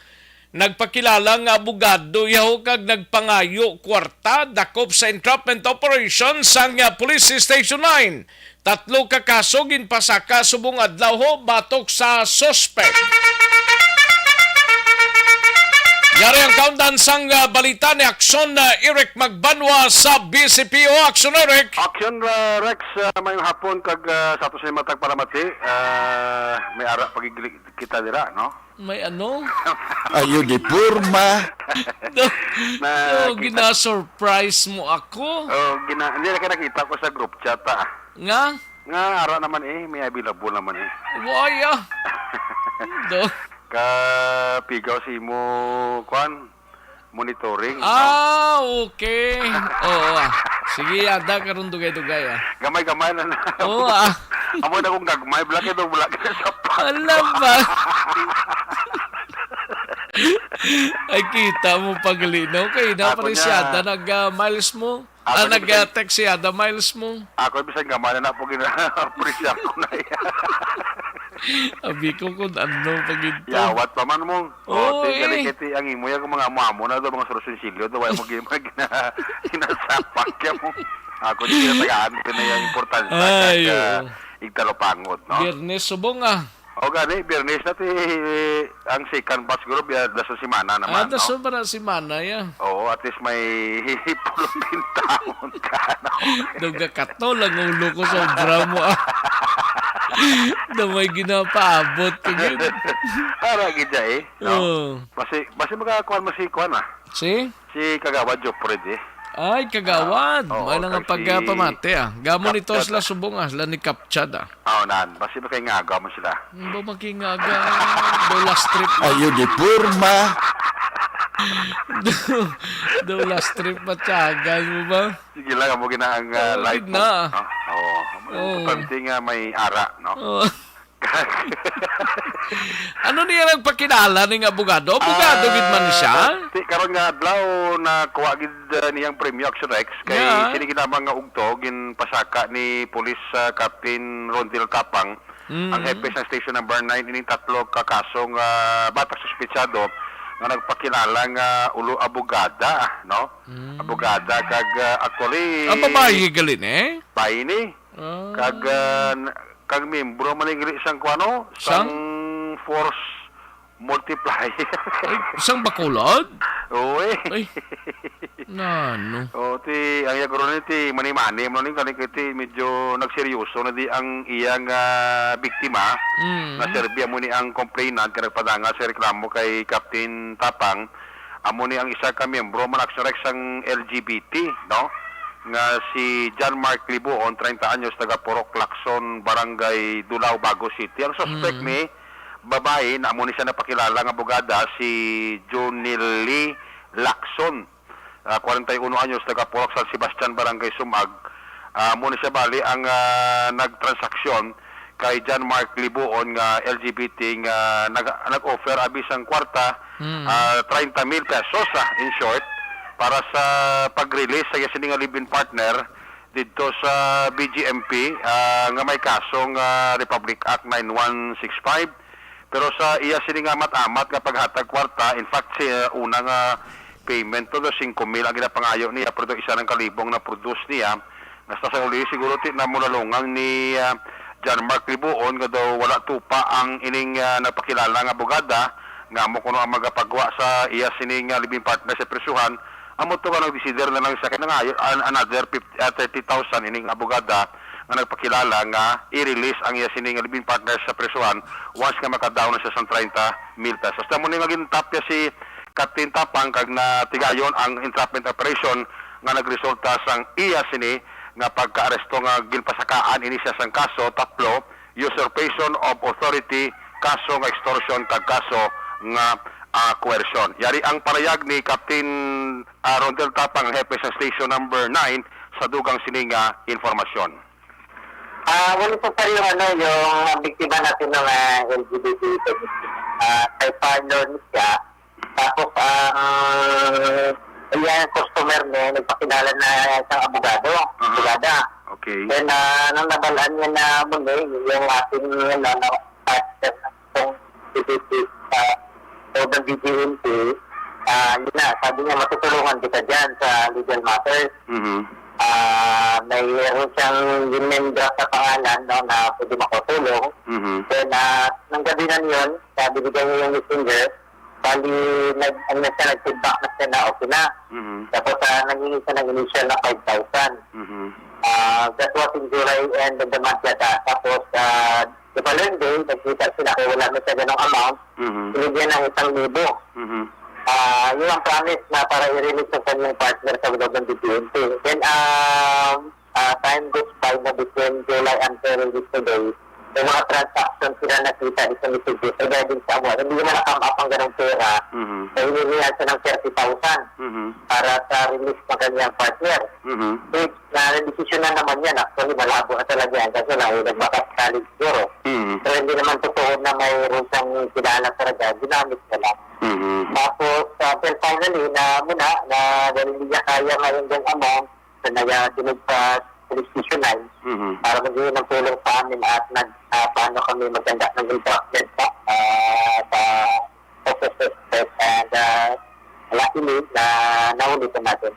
Nagpakilala nga abogado yaho kag nagpangayo kwarta dakop sa entrapment operation sang Police Station 9. 3 ka kaso ginpasaka subong adlaw ho batok sa suspect. Yari ang countdown sang balita ni Aksyon na Eric Magbanwa sa BCPO. Aksyon Eric. Aksyon Rex, may hapon kag sa to sa matag para mati. May ara pagigili kita dira, no? May ano? Ayo di purma. Gina-surprise mo ako. Hindi na nakita ko sa group chat. Nga? Nga, ara naman may available naman Waya. Pigaw si mo monitoring. Okay. Oo. Sige, ada karon dugay-dugay Gamay-gamay na. Oo Amo na kong gagmay, black sa pa. Alam ba? Ay, kita mo paglinaw kay na pa rin siyada nag-miles mo. Nag-text siyada miles mo. Ako bisan gamay na po gina-appreciate ko na Abi ko kung ano paginto. Yawat pa man mong. Kiti ang imo yung mga amo na do mga sorosilyo do way mo gimag na sinasapak ka mo. Ako di na tagaan na yung importante kag igtalopangot, no? Biyernes subong O gani, Biyernes na ang second batch siguro, dasal si Mana naman, Ah, daso ba na si Mana ya? Oo, at least may pulong taon ka. Duga kato lang ulo ko sobra mo ah. Na may ginapaabot ko yun. Para gidya eh. No? Oo. Basi magkakakuan mo si Kuan ah. Si? Si Kagawad Jopred eh. Ay, Kagawad. Oo, May lang ang kasi pagpamati ah. Gamon ito Kapchad. sila subong ah. Sila ni Kapchad ah. Oo, nan. Basi ba kayo nga mo sila? Ba makingaga. Do last trip. Ayo di purma. Do last trip matyagan mo ba? Sige lang, mo ginaang Oo, live gid na. Oo. Importante nga may ara, no? Oo. Ano niya nagpakilala ning abogado? Abogado gid man siya? Karon nga adlaw na kuha gid niyang Premio Action Rex kay Yeah. sini ginamang nga ugto ginpasaka ni Police Captain Rondel Tapang ang hepe sa station number 9 ining tatlo ka kasong batak suspetsado nga nagpakilala nga ulo abogada, no? Abogada kag actually Ang babae galin eh? bayi ni kag membro man ning isang kuano sang force multiplier. Isang bakulod? Oo eh. Ay. Nano. O ti ang yagro ni ti mani-mani mo ning kani kiti medyo nagseryoso na di ang iyang biktima na Serbia mo ni ang complainant kay nagpadanga sa reklamo kay Captain Tapang amo ni ang isa ka miyembro man Action Rex ang LGBT, no? Nga si John Mark Libuon, 30 anyos, taga Purok Lacson, Barangay Dulao, Bago City. Ang suspect ni babae na amo ni siya napakilala nga abogada si Junili Lacson, 41 anyos, taga Purok San Sebastian, Barangay Sumag. Amo ni siya bali ang nagtransaksyon kay John Mark Libuon nga LGBT nga nag-offer abisang kwarta 30,000 pesos in short para sa pag-release sa sining live-in partner dito sa BGMP nga may kasong Republic Act 9165. Pero sa iya sining amat-amat nga paghatag kwarta, in fact si unang payment to 5,000 ang ginapangayo niya pero isa ng kalibong na produce niya. Nasta sa uli siguro na mulalungang ni John Mark Libuon nga daw wala tupa ang ining napakilala nga abogada nga mo kuno ang magapagawa sa iya sining live-in partner sa presyuhan. Amo to ka nag-decider na lang sa kanya another 30,000 ining abogada nga nagpakilala nga i-release ang iya sining live-in partner sa presyuhan once nga makadawn na siya sa 30,000 pesos. Tamo ni nga gintapya si Captain Tapang kag na tigayon ang entrapment operation nga nagresulta sang iya sini nga pagka-aresto nga ginpasakaan ini siya sang kaso tatlo, usurpation of authority, kaso nga extortion kag kaso nga coercion. Yari ang parayag ni Captain Rondel Tapang, hepe sa station number 9 sa dugang sining informasyon. Wala po pa yung yung biktima natin ng LGBT kay partner niya. Tapos yung customer niya nagpakilala na isang abogado, abogada. Okay. Then nang nabalaan niya na muli yung ating partner ng LGBT o ng BGMP, yun na, sabi niya matutulungan kita dyan sa legal matters. Mayroon siyang ginembra sa pangalan na pwede makatulong. Then, nang gabi na yun, binigyan niya yung messenger, bali, nag-feedback na siya na okay na. Tapos, nangingi siya ng initial na 5,000. That was in July and the month yata. Tapos, the following day, nagkita sila kaya wala na siya ganong amount, binigyan ng 1,000. Yun ang promise na para i-release ng kanyang partner sa loob ng BPNP. Then, time goes by na between July until today, yung mga transactions sila nakita dito ni Sigit regarding sa amo. Hindi naman nakam up ang ganong pera. So, hinilihan siya ng 30,000 para sa release ng kanyang partner. Which, na-decision na naman yan. Actually, malabo na talaga yan kasi nagbakas college siguro. Pero hindi naman totoo na mayroon siyang kilala talaga. Ginamit na lang. Tapos, finally, na muna, na dahil hindi niya kaya ngayon yung amount, so nag-dinig sa police station 9 para magiging ng tulong sa amin at paano kami maganda ng instruction sa officers and luckily na naulitin natin.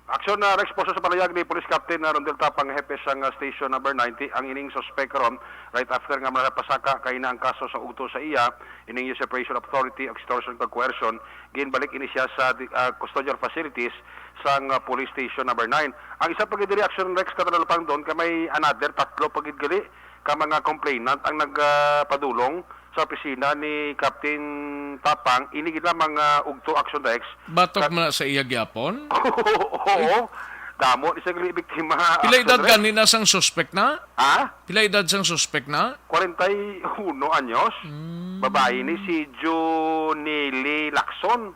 Aksyon na responsa sa palayag ni Police Captain Rondel Tapang Hepe sang Station number 90 ang ining suspect karon right after nga malapasaka kay na ang kaso sa uto sa iya ining usurpation of authority, extortion ug coercion ginbalik ini siya sa custodial facilities sang police station number 9. Ang isa pagid diri action Rex katanalapang doon kay may another tatlo pagid gali ka mga complainant ang nagpadulong sa opisina ni Captain Tapang ini gid lamang ugto action Rex. Batok man sa iya gyapon? Oo. Damo ni sa biktima. Pila edad kanina sang suspect na? Ha? Pila edad sang suspect na? 41 anyos. Babae ni si Jonili Lacson.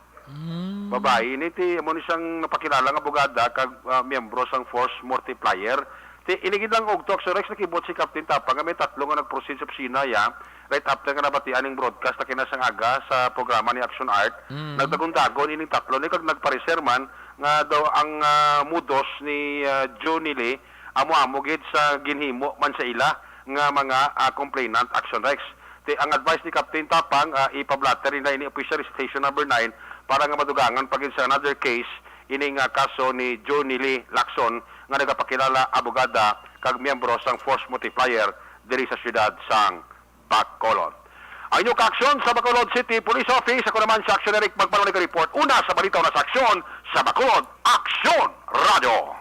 Babae ni ti amo ni siyang napakilala nga abogada kag miyembro sang force multiplier. Ti inigid lang og talk so Rex nakibot si Captain Tapang nga may tatlo nga nag-proceed sa opisina ya right after nga nabatian ning broadcast na kinasang aga sa programa ni Action Art. Nagdagon-dagon ining tatlo ni kag nagpareser man nga daw ang mudos ni Jonili amo-amo gid sa ginhimo man sa ila nga mga complainant Action Rex. Ti ang advice ni Captain Tapang ipablatter na ini official station number 9 para nga madugangan pagid sa another case ining kaso ni Jonili Lacson nga nagapakilala abogada kag miyembro sang force multiplier diri sa siyudad sang Bacolod. Ang inyong kaaksyon sa Bacolod City Police Office, ako naman si Action Eric magpanulig report. Una sa balita na sa aksyon sa Bacolod, Aksyon Radio.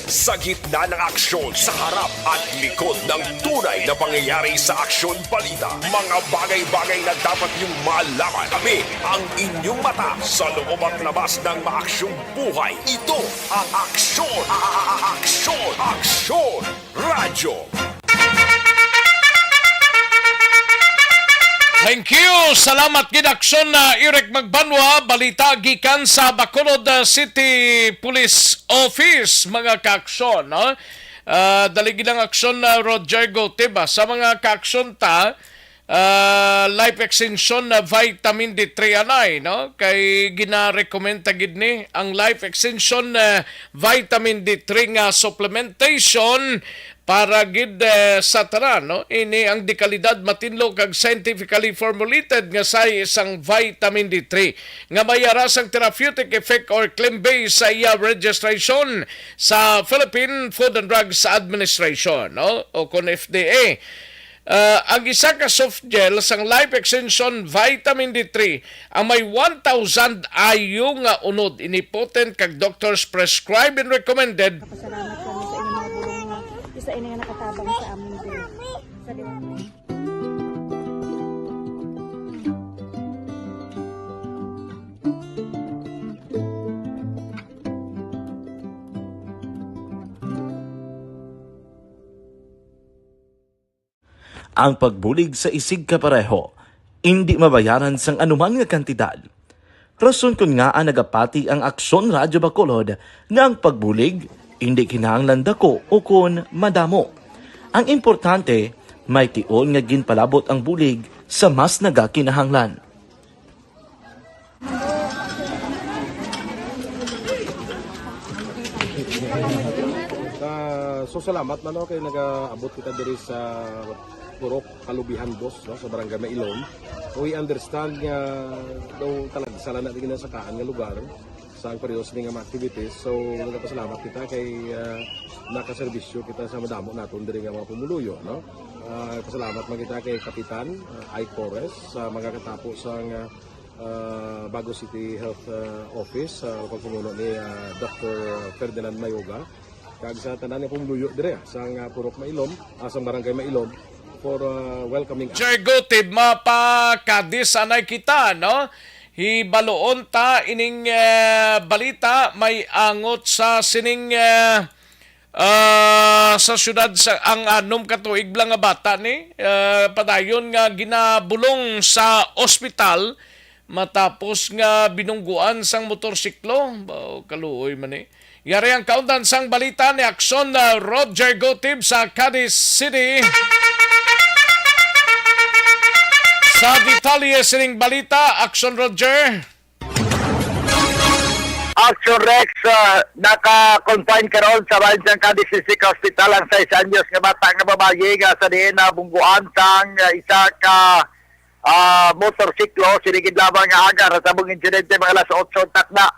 Sa gitna ng aksyon sa harap at likod ng tunay na pangyayari sa Aksyon Balita, mga bagay-bagay na dapat niyong malaman. Kami ang inyong mata sa loob at labas ng maaksyong buhay. Ito ang Aksyon! Aksyon! Aksyon! Radyo! Thank you. Salamat gid aksyon na Eric Magbanwa, balita gikan sa Bacolod City Police Office, mga kaaksyon, no? Dali gid ang aksyon na Roger Goteba sa mga kaaksyon ta life extension na vitamin D3 anay, no? Kay gina-recommend gid ni ang life extension vitamin D3 nga supplementation para gid sa tanan, no? Ini ang dekalidad matinlo kag scientifically formulated nga say isang vitamin D3 nga may arasang therapeutic effect or claim base sa iya registration sa Philippine Food and Drugs Administration, no? O kon FDA. Ang isa ka soft gel sang life extension vitamin D3 ang may 1,000 IU nga unod, ini potent kag doctors prescribed and recommended. Pasalamat kami sa inyong mga bulong nga isa ini nga nakatabang sa amin din. Sa liwat. Ang pagbulig sa isig kapareho, hindi mabayaran sang anuman nga kantidad. Rason kun nga ang nagapati ang Aksyon Radyo Bacolod nga ang pagbulig hindi kinahanglan dako o kun madamo. Ang importante, may tion nga ginpalabot ang bulig sa mas nagakinahanglan. So salamat man kay nagaabot kita diri sa Purok Kalubihan Boss, no, sa Barangay Mailon. We understand nga daw talaga sala na din sa kaan nga lugar sa periyos nga mga activities. So nagapasalamat kita kay nakaserbisyo kita sa madamo naton diri nga mga pumuluyo, no. Pasalamat man kita kay Kapitan I. Torres sa mga katapos sang Bago City Health Office sa pagpumuno ni Dr. Ferdinand Mayoga kag sa tanan nga pumuluyo diri sa Purok Mailon, sa Barangay Mailon for welcoming us. Jergotib, mapakadis anay kita, no? Hibaloon ta ining balita may angot sa sining sa syudad sa ang anom katuig lang nga bata ni padayon nga ginabulong sa ospital matapos nga binungguan sang motorsiklo. Kaluoy man eh. Yari ang kaundan sang balita ni Aksyon na Roger Gotib sa Cadiz City. Sa detalye sining balita, Action Roger. Action Rex, naka-confine karon sa Bansang Cadiz City Hospital ang 6 anyos nga bata nga babaye nga sa diin na bungguan sang isa ka motorsiklo sinigid lamang nga agar sa bung insidente mga alas 8 takna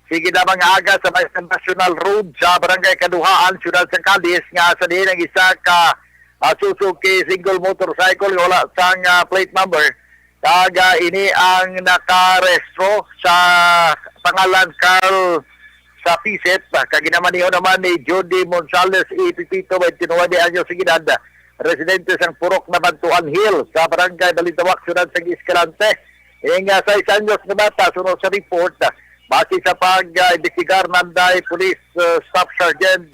sige na mga aga sa may National Road sa Barangay Kaduhaan, Siyudad San Cadiz, nga sa din ang isa ka Suzuki single motorcycle wala sang plate number. Kaga ini ang nakarestro sa pangalan Carl sa Piset. Kaginamaniho naman ni Jody Monsales, Ipipito, 29 anyos sa edad, residente sang Purok na Bantuan Hill sa Barangay Balintawak, Siyudad San Escalante. Sa 6 anyos na bata, sunod sa report, base sa pag-investigar nanday Police Staff Sergeant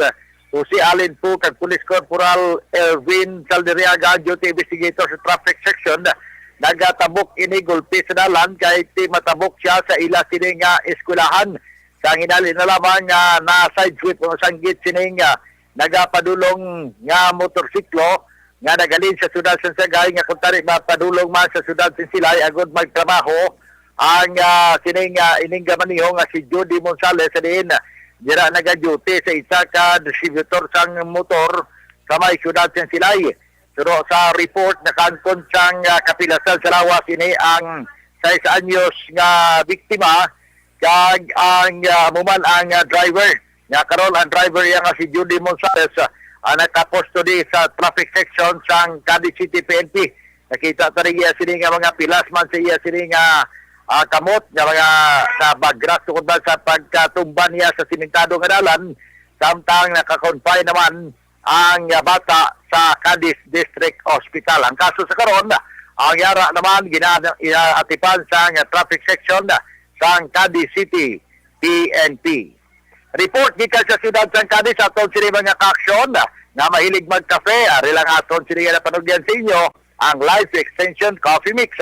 si Alin Po kag Police Corporal Erwin Calderiaga, duty investigator sa traffic section, nagatabok ini gulpi sa dalan kay ti matabok siya sa ila sining eskwelahan. Sa hinali na lamang na side sweep o sanggit sining nagapadulong nga motorsiklo nga nagalin sa Siyudad San Sagay nga kuntari mapadulong man sa Siyudad Sinsilay agud magtrabaho ang sining ininggamaniho nga si Jody Monsales sa din dira naga-duty sa isa ka distributor sang motor sa may Siyudad Sinsilay. Pero sa report nakangkon sang kapilasal sa lawas ini ang 6 anyos nga biktima kag ang muman ang driver. Nga karon ang driver yang si Jody Monsales naka-custody sa traffic section sang Cadiz City PNP. Nakita ta rin sini nga mga pilas man sa iya sini nga kamot nga mga nabagras tungkol sa pagkatumban niya sa simentado nga dalan, samtang nakakonfine naman ang bata sa Cadiz District Hospital. Ang kaso sa karon, ang yara naman ginaatipan sa traffic section sa Cadiz City PNP. Report gikan sa Siyudad San Cadiz aton sini mga ka-aksyon nga mahilig magkape, ari lang aton sini nga napanugyan sa inyo ang Life Extension Coffee Mix.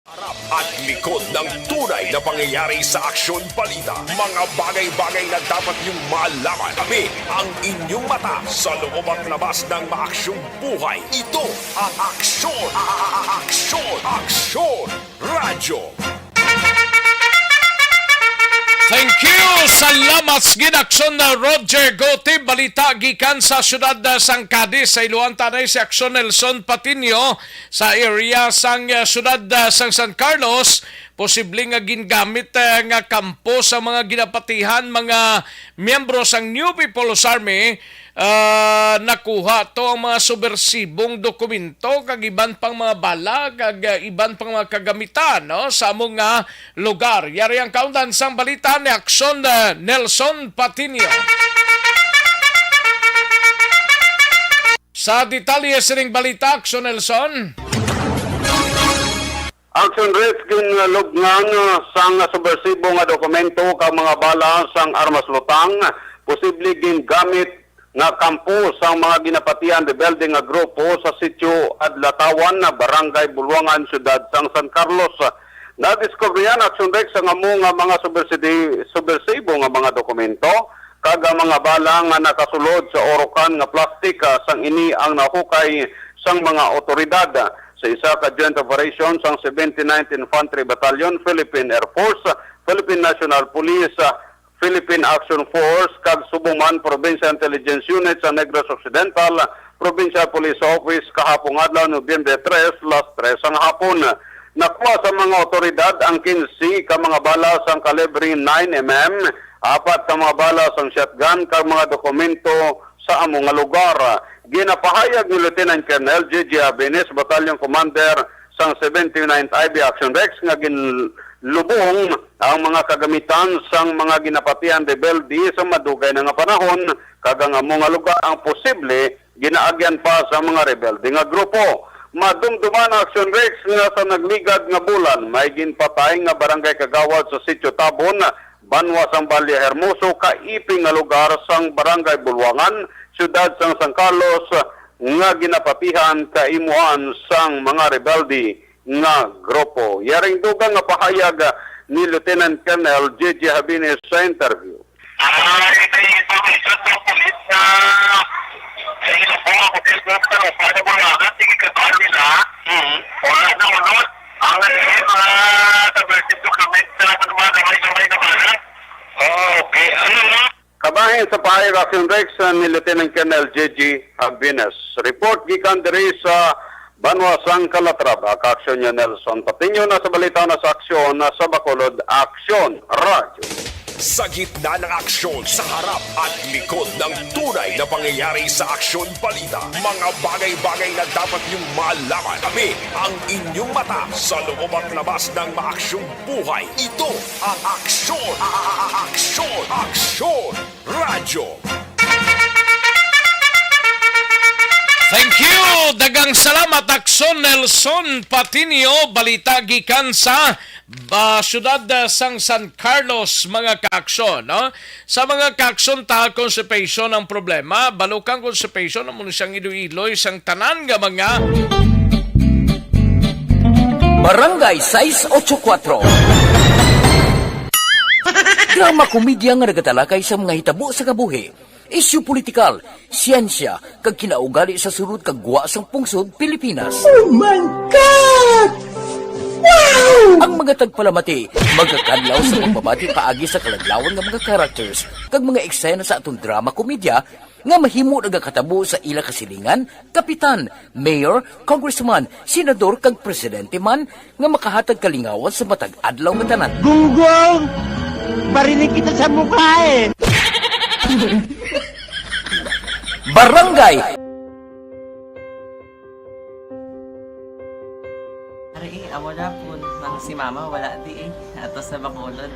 Harap at likod ng tunay na pangyayari sa Aksyon Balita. Mga bagay-bagay na dapat niyong malaman. Kami ang inyong mata sa loob at labas ng maaksyong buhay. Ito ang Aksyon! Aksyon! Aksyon! Radyo! Thank you! Salamat sa ginaksyon na Roger Gotti. Balita gikan sa Siyudad San Cadiz. Sa iluan tanay si Aksyon Nelson Patinio sa area sang Siyudad sang San Carlos. Posible nga gingamit nga kampo sa mga ginapatihan mga miyembro sang New People's Army. Nakuha to ang mga subversibong dokumento kag iban pang mga bala kag iban pang mga kagamitan sa among lugar. Yari ang kaundan sang balita ni Aksyon Nelson Patinio. Sa detalye sining balita, Aksyon Nelson. Action Rex ginlugnan sang subversibo nga dokumento kag mga bala sang armas lutang, posible gingamit nga kampo sang mga ginapatian rebelde nga grupo sa sitio Adlatawan na Barangay Bulwangan, Siyudad sang San Carlos. Na-discoveryan Action Rex ang among mga subversibo nga mga dokumento kag mga bala nga nakasulod sa orokan nga plastik sang ini ang nahukay sang mga otoridad sa isa ka joint operation sang 79th Infantry Battalion, Philippine Air Force, Philippine National Police, Philippine Action Force, kag Subuman Provincial Intelligence Unit sa Negros Occidental, Provincial Police Office kahapong adlaw Nobyembre 3, last 3 ang hapon. Nakuha sa mga otoridad ang 15 ka mga bala sang kalibre 9mm, 4 ka mga bala sang shotgun kag mga dokumento sa among nga lugar. Ginapahayag ni Lieutenant Colonel J.J. Abenes, Battalion Commander sang 79th IB Action Rex nga ginlubong ang mga kagamitan sang mga ginapatian rebelde sa madugay na nga panahon kag ang among nga lugar ang posible ginaagyan pa sa mga rebelde nga grupo. Madumduman ang Action Rex nga sa nagligad nga bulan, may ginpatay nga barangay kagawad sa Sitio Tabon, Banwa sang Balya Hermoso, kaiping nga lugar sang barangay Bulwangan, siyudad sang San Carlos, nga ginapatihan kaimuan sang mga rebelde nga grupo. Yaring dugang nga pahayag ni Lieutenant Colonel J.J. Habines sa interview. Kabahin sa pahayag Action Rex ni Lieutenant Colonel J.J. Habines. Report gikan diri sa Banwa sang Calatrava. Ka-aksyon niya Nelson Patiño na sa balita na sa aksyon na sa Bacolod Aksyon Radio. Sa gitna ng aksyon, sa harap at likod ng tunay na pangyayari sa Aksyon Balita, mga bagay-bagay na dapat niyong malaman. Kami ang inyong mata sa loob at labas ng maaksyong buhay. Ito ang Aksyon! Aksyon! Aksyon! Radyo! Thank you! Dagang salamat, Aksyon Nelson Patiño, balita gikan sa syudad sang San Carlos, mga kaaksyon. No? Sa mga kaaksyon, constipation ang problema. Balukang constipation, muna siyang iloy-iloy, sang tanan nga mga... Barangay 684. Drama komedya nga nagatalakay sa mga hitabo sa kabuhi. Isyu politikal, siyensya, kag kinaugali sa surut kag guwa sang pungsod Pilipinas. Oh my God! Wow! Ang mga tagpalamati, magkakadlaw sa pagbabati paagi sa kalaglawan ng mga characters kag mga eksena sa atong drama komedya nga mahimo nagakatabo sa ila kasilingan, kapitan, mayor, congressman, senador kag presidente man nga makahatag kalingawan sa matag adlaw nga tanan. Gunggong! Barinig kita sa mukha eh! Barangay! Ari, amo na po nang si mama wala di ato sa Bacolod.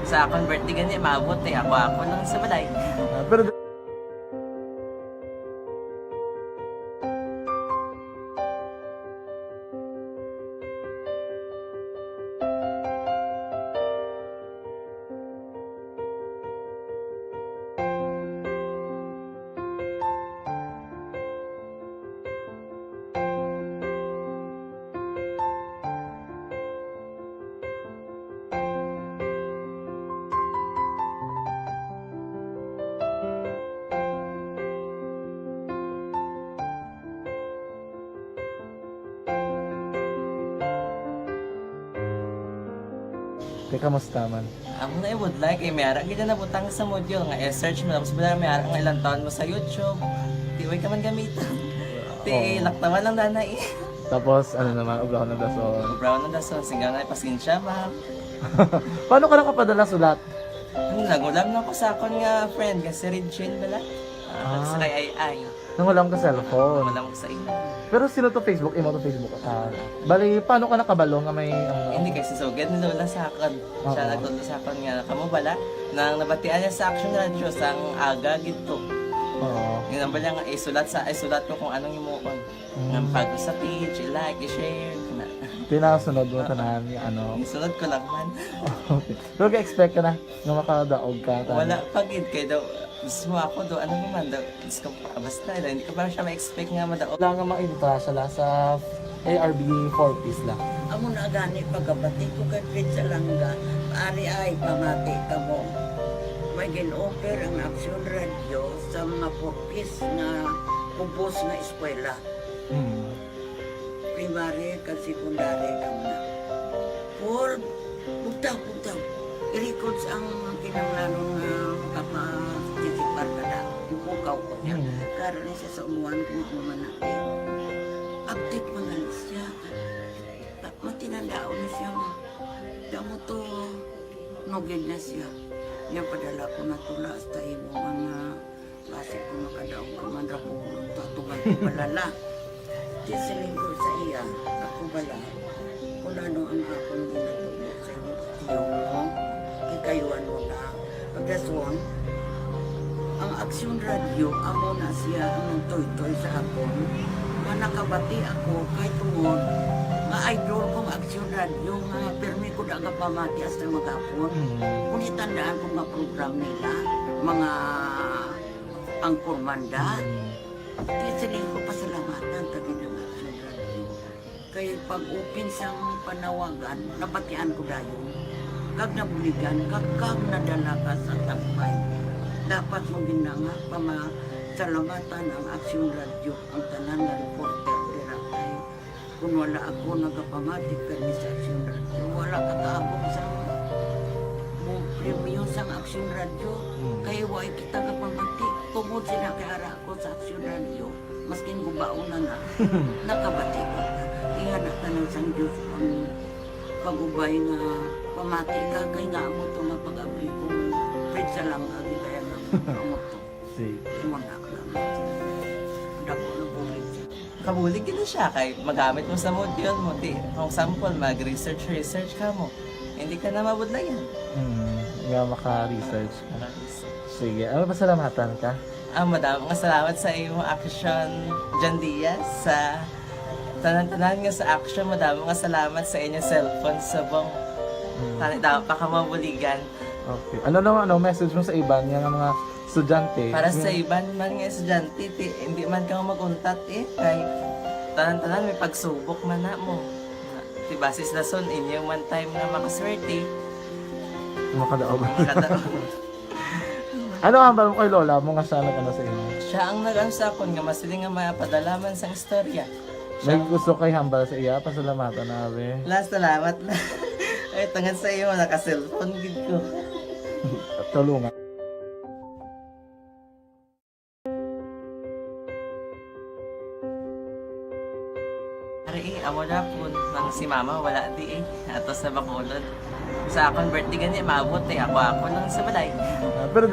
Sa akong birthday gani maabot ako lang sa balay. Pero kamusta man? Amo na would like may ara gid na butang sa module nga search mo tapos bala may ara nga ilang taon mo sa YouTube. Tiway ka man gamitan. Ti laktaman lang danay. Tapos ano naman, ubraw ng dason. Ubraw ng dason, singgang na pasensya ma'am. Paano ka nakapadala sulat? Nagulam na ko sa akon nga friend nga si Regine bala. Sa kay ay. Nang wala ka cellphone. Wala ko sa ina. Pero sino to Facebook? Imo to Facebook account. Bali, paano ka nakabalo nga may... Hindi kasi so get nila sa akin. Siya nagtulo sa akin nga, kamo bala, nang nabatian niya sa Action Radio sang aga gito. Oo. Yung nang bala nga, isulat ko kung anong imuon. Nang pag sa page, i-like, i-share. Pinasunod mo tanan yung ano? Isunod ko lang man. Okay. Pero ka-expect ka na nga makadaog ka? Wala, pagid kayo daw. Gusto mo ako do, ano naman daw, gusto ko basta hindi ko parang siya ma-expect nga madaog. Wala nga maibita siya sa ARB 4-piece lang. Amo na gani pagkabati ko kay Fred sa langga, ari ay pamati ka mo. May gin-offer ang Action Radio sa mga 4-piece na pupos na eskwela. Primary kag secondary kam na. For bugtaw. I-records ang kinanglanong kapag-titikbar ka na. Yung ukaw ko niya. Karoon siya sa umuan kung umuman natin. Update mo na siya. Matinandao na siya. Damo to, nugid na siya. Yan padala ko na tula hasta imo mga klase ko makadaog ka man ra ko tatugan ko balala. Di silinggo sa iya, ako bala. Kung ano ang akong ginatulo sa iyo mo, kikayuan mo na. Pagdaswang, ang Action Radio, amo na siya ang toy-toy sa akon. Manakabati ako kay tungod nga idol kong Aksyon Radio nga permi ko daga pamati hasta magapon. Kung itandaan ko nga program nila, mga angkor manda, tisiling ko pasalamatan tagi ng Aksyon Radio. Kay pag-upin sang panawagan, nabatian ko dayon. Kag nabuligan, kag nadala ka sa takpay. Dapat mo ginanga pamasalamatan ang Aksyon Radio, ang tanan nga reporter dirakay. Kung wala ako nagapamatik kami sa Aksyon Radio, wala kakaabong sa premium sa Aksyon Radio. Kaya wala kita kapamatik. Tungod sila kay ara ako sa Aksyon Radio, maskin gubauna na, nakabati ko. Iyan na tanong sa Diyos ang pagubay nga pamati ka, kay nga mo ito nga pag-abay kong pizza lang agi kaya nga mo ito. Imunak lang. Dako na bulig siya. Kabulig gina siya kay magamit mo sa module mo. Kung sample, mag-research ka mo. Hindi ka na mabudlayan. Nga maka-research ka. Sige, ano pasalamatan ka? Madaming salamat sa iyong action, John Diaz, sa tanan-tanan nga sa action. Madaming salamat sa inyong cellphone sa bong dapat pa ka mabuligan. Okay. Ano message mo sa iban nga mga estudyante? Para sa iban man nga estudyante, hindi man ka maguntat kay tanan-tanan may pagsubok man na mo. Basis na son, inyong man time na makaswerte. Makadaog. Ano ang mo kay Lola mo nga sana sa inyo? Siya ang nag-ansakon nga masiling nga mapadalaman sa istorya. May gusto kay hambal sa iya, pasalamatan nabe. Last, salamat na. Ay, tangan sa iyo, naka-cellphone gid ko. Tulungan. Ari, amo na po nang si mama wala di ato sa Bacolod. Sa akong birthday gani maabot ako lang sa balay. Pero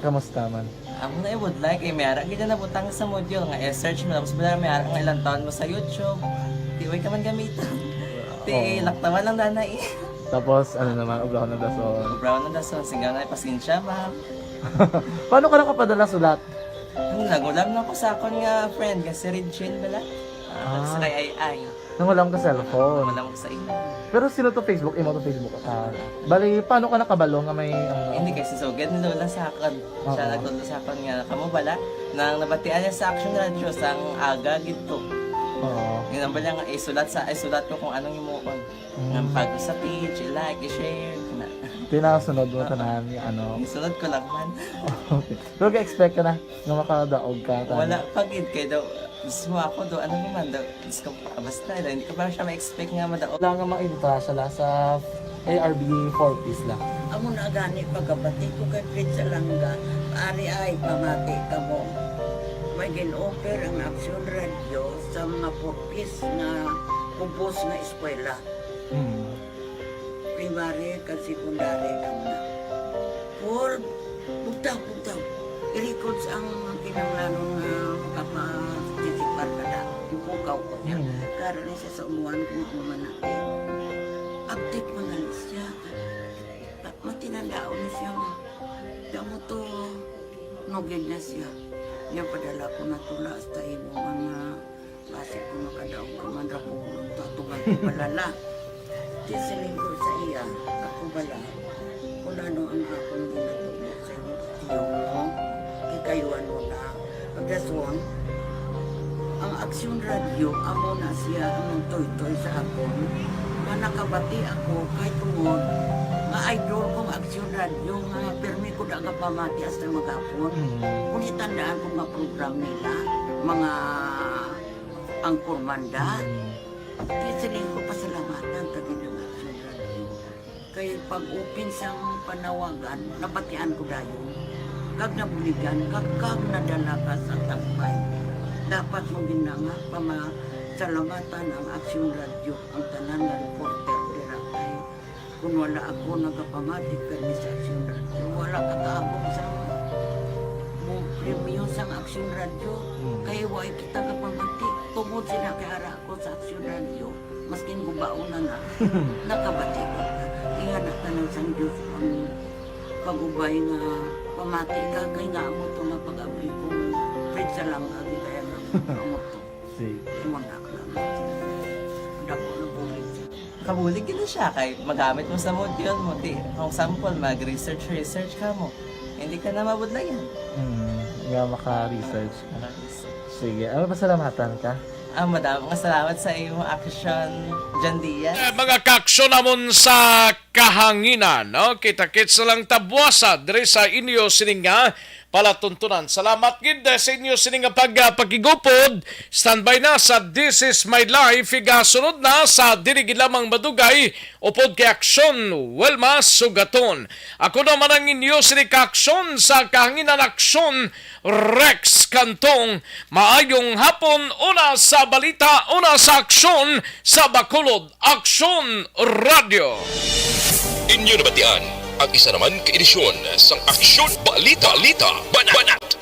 kamusta man? Ako na would like, may ara gid na butang sa module nga search mo tapos bala may ara nga ilang taon mo sa YouTube. Tiway ka man gamitan. Laktawan lang nanay. Tapos ano naman, brown na dason. Brown na dason, singaw na pasensya ba? Paano ka nakapadala sulat? Nagulam na ko sa akon nga friend nga si Regine bala. Sa kay ay. Nangulam ka cellphone. Nangulam ko sa ina. Pero sino to Facebook? Imo to Facebook. Bali, paano ka nakabalo nga may... Hindi kasi sugad ni Lola sa akin. Siya nagtulo sa akin nga, kamo bala, nang nabatian niya sa Action Radio sang aga gito. Yun ang bala nga, isulat ko kung anong imuon. Nang pag sa page, i-like, i-share. Tinasunod mo tanahan yung ano? Isunod ko lang man. Okay. Pero ka-expect ka na nga makadaog ka? Wala, pag-id kayo daw. Gusto mo ako do, ano naman daw, basta hindi ko ba siya ma-expect nga madaog. Wala nga ma-intra siya sa ARB 4Ps lang. Amo na gani pagkabati ko kay Fritz Alanga, ari ay pamati ka mo. May gin-offer ang Aksyon Radio sa mga 4Ps na kubos na eskwela. Primary kag secondary ka na. For bugtaw. I-record ang kinanglanon nga kapatitikbar ka na. Yung pukaw ko niya. Karoon niya sa umuan kung mamanaki. Update mo na siya. Matinandao na siya. Damo to, nugid na siya. Yan padala ko na tula hasta imo mga klase ko nakadaog ka man rapo. Tatugan ko balala. Tisiling ko sa iya. Ako bala. Kung ano ang akong ginatulog sa iyo. Tiyo mo. Kayo ano na. Pagdaswang, ang Aksyon Radio, amo na siya ang toy-toy sa akon. Manakabati ako kay tungod nga idol kong Aksyon Radio nga permi ko daga pamati hasta magapon. Kung itandaan ko nga program nila, mga angkor manda, tisiling ko pasalamatan tagi ng Aksyon Radio. Kay pag-upin siyang panawagan, nabatian ko dayon. Kag nabuligan, kag nadala ka sa tampay. Dapat mong ginanga salamatan ang Aksyon Radio, ang tanan nga reporter dira kay kung wala ako nagapamatik kami sa Aksyon Radio, wala kakaabong sa mong premium sa Aksyon Radio, kay wala kita kapamatik. Tungod sila kay ara ako sa Aksyon Radio, maskin gubaon na nakabatik ko. Ingat na tanang sang Diyos ang pag-ubay nga pamati ka, kay nga mo ito nga pag-abay kong pritsa lang agi kaya nga mo ito. Muna ka lang. Dako na bulig siya. Kabulig yun siya kay magamit mo sa module mo. Di, kung sample, mag-research ka mo. Hindi ka na mabudlayan. Nga maka-research ka. Sige, pasalamatan ka? Madam, salamat sa iyong action, John Diaz. Mga kaaksyon namon sa kahanginan, no? Kita-kits na lang tabwasa dire sa inyo sininga palatuntunan. Salamat gid sa inyo sininga pagigupod. Standby na sa This Is My Life. Sunod na sa dirigid lamang madugay upod kay aksyon Welma Sugaton. Ako naman ang inyo sining kaaksyon sa kahanginan aksyon Rex Cantong. Maayong hapon, una sa balita, una sa aksyon sa Bacolod Aksyon Radio. Inyo nabatian ang isa naman ka edisyon sang Aksyon Balita Banat.